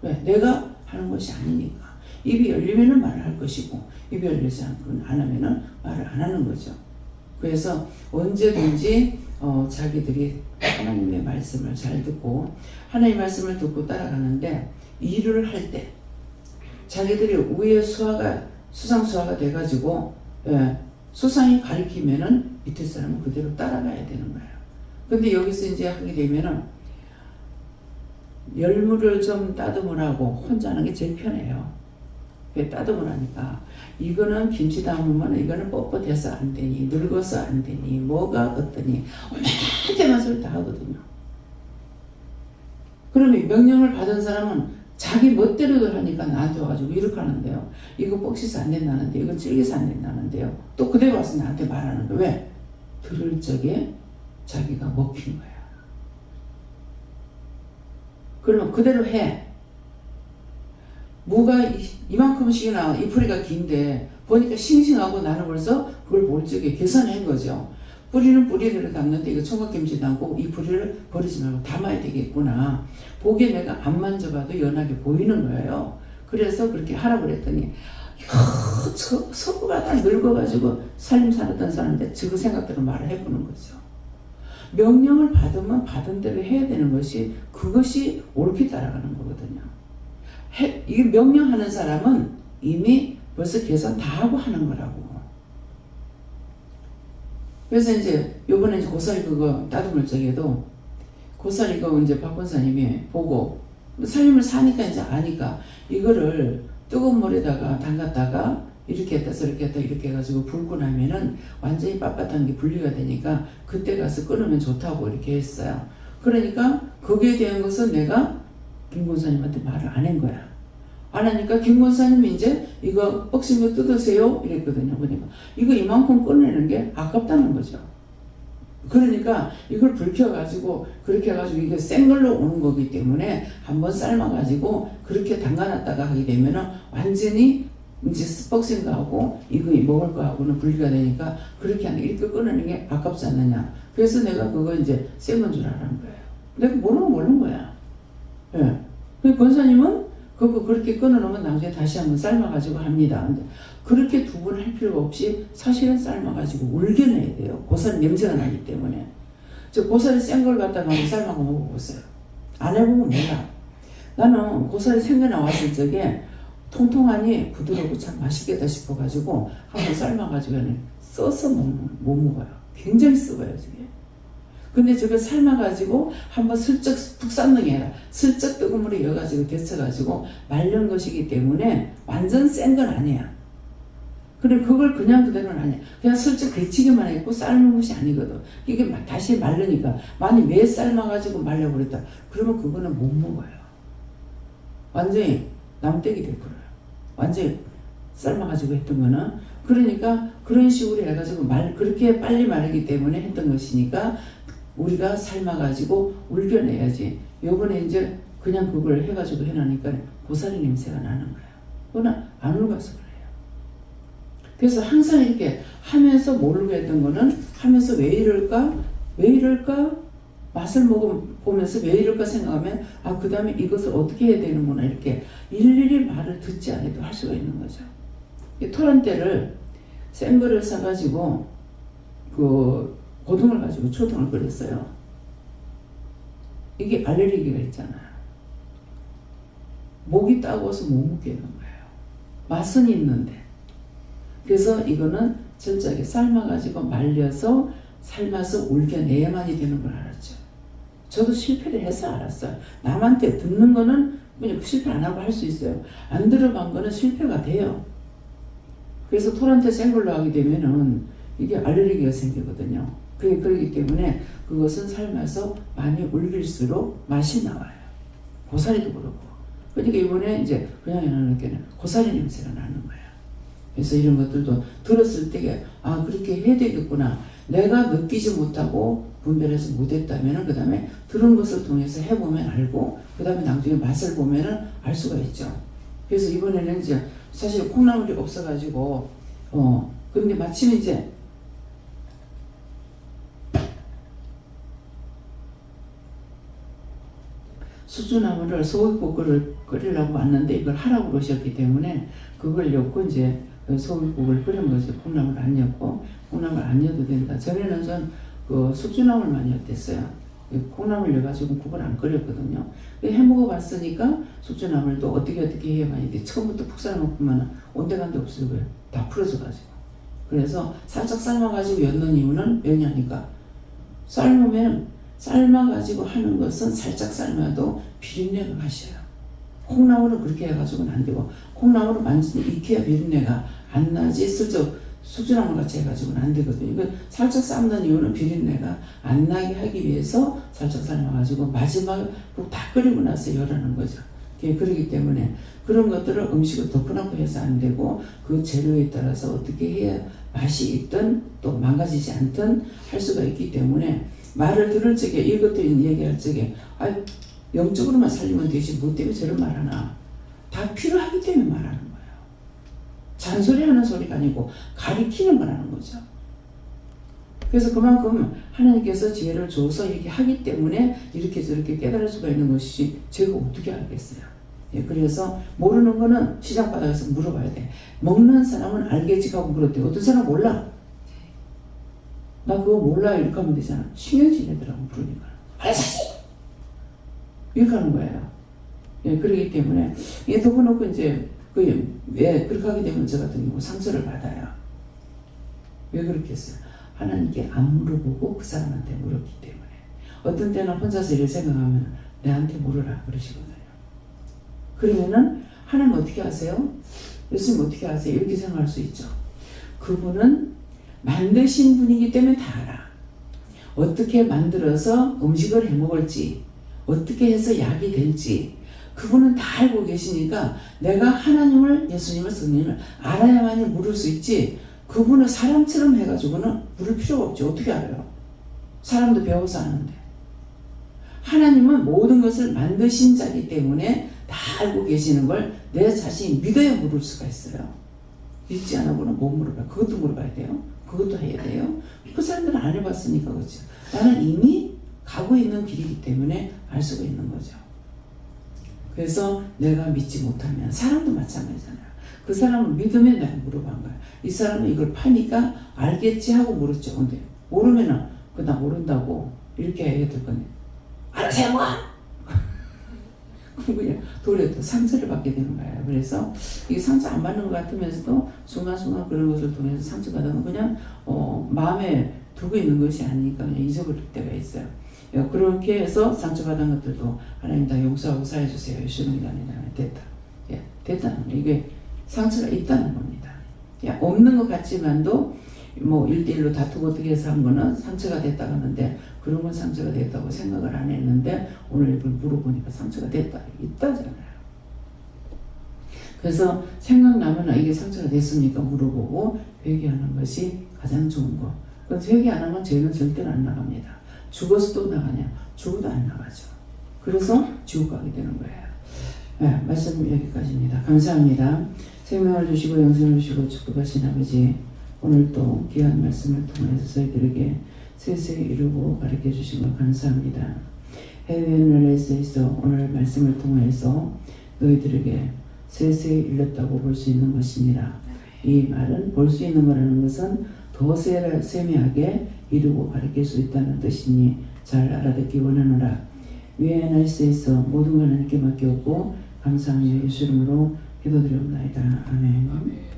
왜? 내가 하는 것이 아니니까. 입이 열리면은 말을 할 것이고 입이 열리지 않고는 안 하면은 말을 안 하는 거죠. 그래서 언제든지 자기들이 하나님의 말씀을 잘 듣고 하나님의 말씀을 듣고 따라가는데 일을 할 때 자기들이 위에 수상수화가 돼가지고 수상이 가리키면은 밑에 사람은 그대로 따라가야 되는 거예요. 근데 여기서 이제 하게 되면은 열무를 좀 따듬으라고 혼자 하는 게 제일 편해요. 왜 따듬으라니까 이거는 김치 담으면 이거는 뻣뻣해서 안 되니 늙어서 안 되니 뭐가 어떠니 엄청난 소리 다 하거든요. 그러면 명령을 받은 사람은 자기 멋대로들 하니까 나한테 와가지고 이렇게 하는데요. 이거 뻑시서 안 된다는데요. 이거 질겨서 안 된다는데요. 또 그대로 와서 나한테 말하는 거예요. 왜? 들을 적에 자기가 먹힌 거야. 그러면 그대로 해. 무가 이만큼씩이나 이 뿌리가 긴데 보니까 싱싱하고 나는 벌써 그걸 볼 적에 계산한 거죠. 뿌리는 뿌리대로 담는데 이거 총각김치 담고 이 뿌리를 버리지 말고 담아야 되겠구나. 보기에 내가 안 만져봐도 연하게 보이는 거예요. 그래서 그렇게 하라고 그랬더니 서구가 다 늙어가지고 살림 살았던 사람인데 그 생각대로 말을 해보는 거죠. 명령을 받으면 받은 대로 해야 되는 것이 그것이 옳게 따라가는 거거든요. 이게 명령하는 사람은 이미 벌써 계산 다 하고 하는 거라고. 그래서 이제 요번에 이제 고사리 그거 따듬을 적에도 고사리 그거 이제 박 권사님이 보고 살림을 사니까 이제 아니까 이거를 뜨거운 물에다가 담갔다가 이렇게 했다 저렇게 했다 이렇게 해가지고 붉고 나면은 완전히 빳빳한 게 분리가 되니까 그때 가서 끓으면 좋다고 이렇게 했어요. 그러니까 거기에 대한 것은 내가 김 권사님한테 말을 안 한 거야. 안 하니까 김 권사님이 이제 이거 뻑신 거 뜯으세요 이랬거든요. 보니까 이거 이만큼 꺼내는 게 아깝다는 거죠. 그러니까 이걸 불켜가지고 그렇게 해가지고 이게 센 걸로 오는 거기 때문에 한번 삶아가지고 그렇게 담가놨다가 하게 되면은 완전히 이제 스벅생 거하고 이거 먹을 거하고는 분리가 되니까 그렇게 하는 이렇게 끊는 게 아깝지 않느냐. 그래서 내가 그거 이제 생건 줄 알았는 거예요. 내가 모르는 거야. 예. 그 권사님은 그거 그렇게 끊어놓으면 나중에 다시 한번 삶아가지고 합니다. 근데 그렇게 두 번 할 필요가 없이 사실은 삶아가지고 울겨내야 돼요. 고사리 냄새가 나기 때문에. 저 고사리 센 걸 갖다 많이 삶아서 먹어보세요. 안 해보면 몰라. 나는 고사리 생겨 나왔을 적에 통통하니 부드럽고 참 맛있겠다 싶어가지고 한번 삶아가지고 써서 못 먹어요. 굉장히 썩어요 저게. 근데 저걸 삶아가지고 한번 슬쩍 푹 삶는 게 아니라 슬쩍 뜨거운 물에 넣어가지고 데쳐가지고 말린 것이기 때문에 완전 센 건 아니야. 그래 그걸 그냥 그대로는 아니야. 그냥 슬쩍 데치기만 했고 삶은 것이 아니거든. 이게 다시 말르니까 많이 매 삶아가지고 말려버렸다. 그러면 그거는 못 먹어요. 완전히 남떼기 돼버려요. 완전히 삶아가지고 했던 거는. 그러니까 그런 식으로 해가지고 그렇게 빨리 마르기 때문에 했던 것이니까 우리가 삶아가지고 울겨내야지. 요번에 이제 그냥 그걸 해가지고 해놓으니까 고사리 냄새가 나는 거예요. 그거는 안 울가서 그래요. 그래서 항상 이렇게 하면서 모르고 했던 거는 하면서 왜 이럴까? 왜 이럴까? 맛을 보면서 왜 이럴까 생각하면 아, 그 다음에 이것을 어떻게 해야 되는구나 이렇게 일일이 말을 듣지 않아도 할 수가 있는 거죠. 토란대를 센 거를 사가지고 그 고등을 가지고 초등을 끓였어요. 이게 알레르기가 있잖아요. 목이 따가워서 못 먹게 하는 거예요. 맛은 있는데. 그래서 이거는 철저하게 삶아가지고 말려서 삶아서 울겨내야만이 되는 걸 알았죠. 저도 실패를 해서 알았어요. 남한테 듣는 거는 그냥 실패 안 하고 할 수 있어요. 안 들어간 거는 실패가 돼요. 그래서 토란대 센 걸로 하게 되면은 이게 알레르기가 생기거든요. 그렇기 때문에 그것은 삶아서 많이 울릴수록 맛이 나와요. 고사리도 그렇고. 그러니까 이번에 이제 그냥 해놓는 게 고사리 냄새가 나는 거예요. 그래서 이런 것들도 들었을 때 아, 그렇게 해야 되겠구나. 내가 느끼지 못하고 분별해서 못했다면 그 다음에 들은 것을 통해서 해보면 알고 그 다음에 나중에 맛을 보면 알 수가 있죠. 그래서 이번에는 이제 사실 콩나물이 없어가지고 근데 마침 이제 수주나물을 소고기국을 끓이려고 왔는데 이걸 하라고 그러셨기 때문에 그걸 넣고 이제 소고기국을 끓인 거죠. 콩나물 안 넣고 콩나물 안 넣어도 된다. 전에는 전 그 숙주나물만 넣었댔어요. 콩나물 넣어가지고 국을 안 끓였거든요. 해먹어 봤으니까 숙주나물도 어떻게 해야만 돼. 처음부터 푹 삶아보면 온데간데 없어요. 다 풀어져가지고. 그래서 살짝 삶아가지고 넣는 이유는 왜냐니까 삶아가지고 하는 것은 살짝 삶아도 비린내가 가셔요. 콩나물은 그렇게 해가지고는 안 되고 콩나물은 완전히 익혀야 비린내가 안 나지 슬쩍 수주나물 같이 해가지고는 안 되거든요. 이거 살짝 삶는 이유는 비린내가 안 나게 하기 위해서 살짝 삶아가지고 마지막 국 다 끓이고 나서 열하는 거죠. 그렇기 때문에 그런 것들을 음식을 덮어놓고 해서 안 되고 그 재료에 따라서 어떻게 해야 맛이 있든 또 망가지지 않든 할 수가 있기 때문에 말을 들을 적에 이것도 얘기할 적에 아, 영적으로만 살리면 되지 뭐 때문에 저런 말 하나. 다 필요하기 때문에 말하는 거예요. 잔소리하는 소리가 아니고 가리키는 거라는 거죠. 그래서 그만큼 하나님께서 지혜를 줘서 이렇게 하기 때문에 이렇게 저렇게 깨달을 수가 있는 것이지 제가 어떻게 알겠어요. 예, 그래서 모르는 거는 시장바닥에서 물어봐야 돼. 먹는 사람은 알겠지 하고 물었대. 어떤 사람 몰라. 나 그거 몰라 이렇게 하면 되잖아. 신경질 내더라고 물으니까. 알았어. 이렇게 하는 거예요. 예, 그러기 때문에 예, 덮어놓고 이제 왜 그렇게 하게 되면 저 같은 경우 상처를 받아요. 왜 그렇게 했어요? 하나님께 안 물어보고 그 사람한테 물었기 때문에. 어떤 때는 혼자서 이를 생각하면 내한테 물어라 그러시거든요. 그러면은 하나님 어떻게 하세요? 예수님 어떻게 하세요? 이렇게 생각할 수 있죠. 그분은 만드신 분이기 때문에 다 알아. 어떻게 만들어서 음식을 해먹을지 어떻게 해서 약이 될지 그분은 다 알고 계시니까 내가 하나님을 예수님을 성령을 알아야만이 물을 수 있지 그분은 사람처럼 해가지고는 물을 필요가 없죠. 어떻게 알아요? 사람도 배워서 아는데 하나님은 모든 것을 만드신 자이기 때문에 다 알고 계시는 걸 내 자신이 믿어야 물을 수가 있어요. 믿지 않으고는 못 물어봐요. 그것도 물어봐야 돼요. 그것도 해야 돼요. 그 사람들은 안 해봤으니까 그렇죠. 나는 이미 가고 있는 길이기 때문에 알 수가 있는 거죠. 그래서 내가 믿지 못하면 사람도 마찬가지잖아요. 그 사람을 믿으면 내가 물어본 거야. 이 사람은 이걸 파니까 알겠지 하고 물었죠. 근데 모르면은 나 모른다고 이렇게 해야 될 건데 알아서 해봐. 그럼 그냥 도리어 또 상처를 받게 되는 거예요. 그래서 이게 상처 안 받는 것 같으면서도 순간순간 그런 것을 통해서 상처받으면 그냥 마음에 두고 있는 것이 아니니까 그냥 잊어버릴 때가 있어요. 그렇게 해서 상처받은 것들도 하나님 다 용서하고 사해주세요. 예수님이 아니라 됐다. 됐다는 거. 이게 상처가 있다는 겁니다. 없는 것 같지만도 뭐 1대1로 다투고 어떻게 해서 한 거는 상처가 됐다고 하는데 그런 건 상처가 됐다고 생각을 안 했는데 오늘 이걸 물어보니까 상처가 있다잖아요. 그래서 생각나면 이게 상처가 됐습니까? 물어보고 회개하는 것이 가장 좋은 거. 그래서 회개 안 하면 죄는 절대로 안 나갑니다. 죽어서도 나가냐? 죽어도 안 나가죠. 그래서 지옥 가게 되는 거예요. 네, 말씀 여기까지입니다. 감사합니다. 생명을 주시고 영생을 주시고 축복하신 아버지, 오늘 또 귀한 말씀을 통해서 저희들에게 세세히 이루고 가르쳐 주신 것 감사합니다. 해외연락에서 오늘 말씀을 통해서 너희들에게 세세히 일렀다고 볼 수 있는 것입니다. 이 말은 볼 수 있는 거라는 것은 더 세밀하게 이루고 가르칠 수 있다는 뜻이니 잘 알아듣기 원하노라. 위에 날씨에서 모든 걸 하나님께 맡겼고 감사하며 예수 이름으로 기도드리옵나이다. 아멘.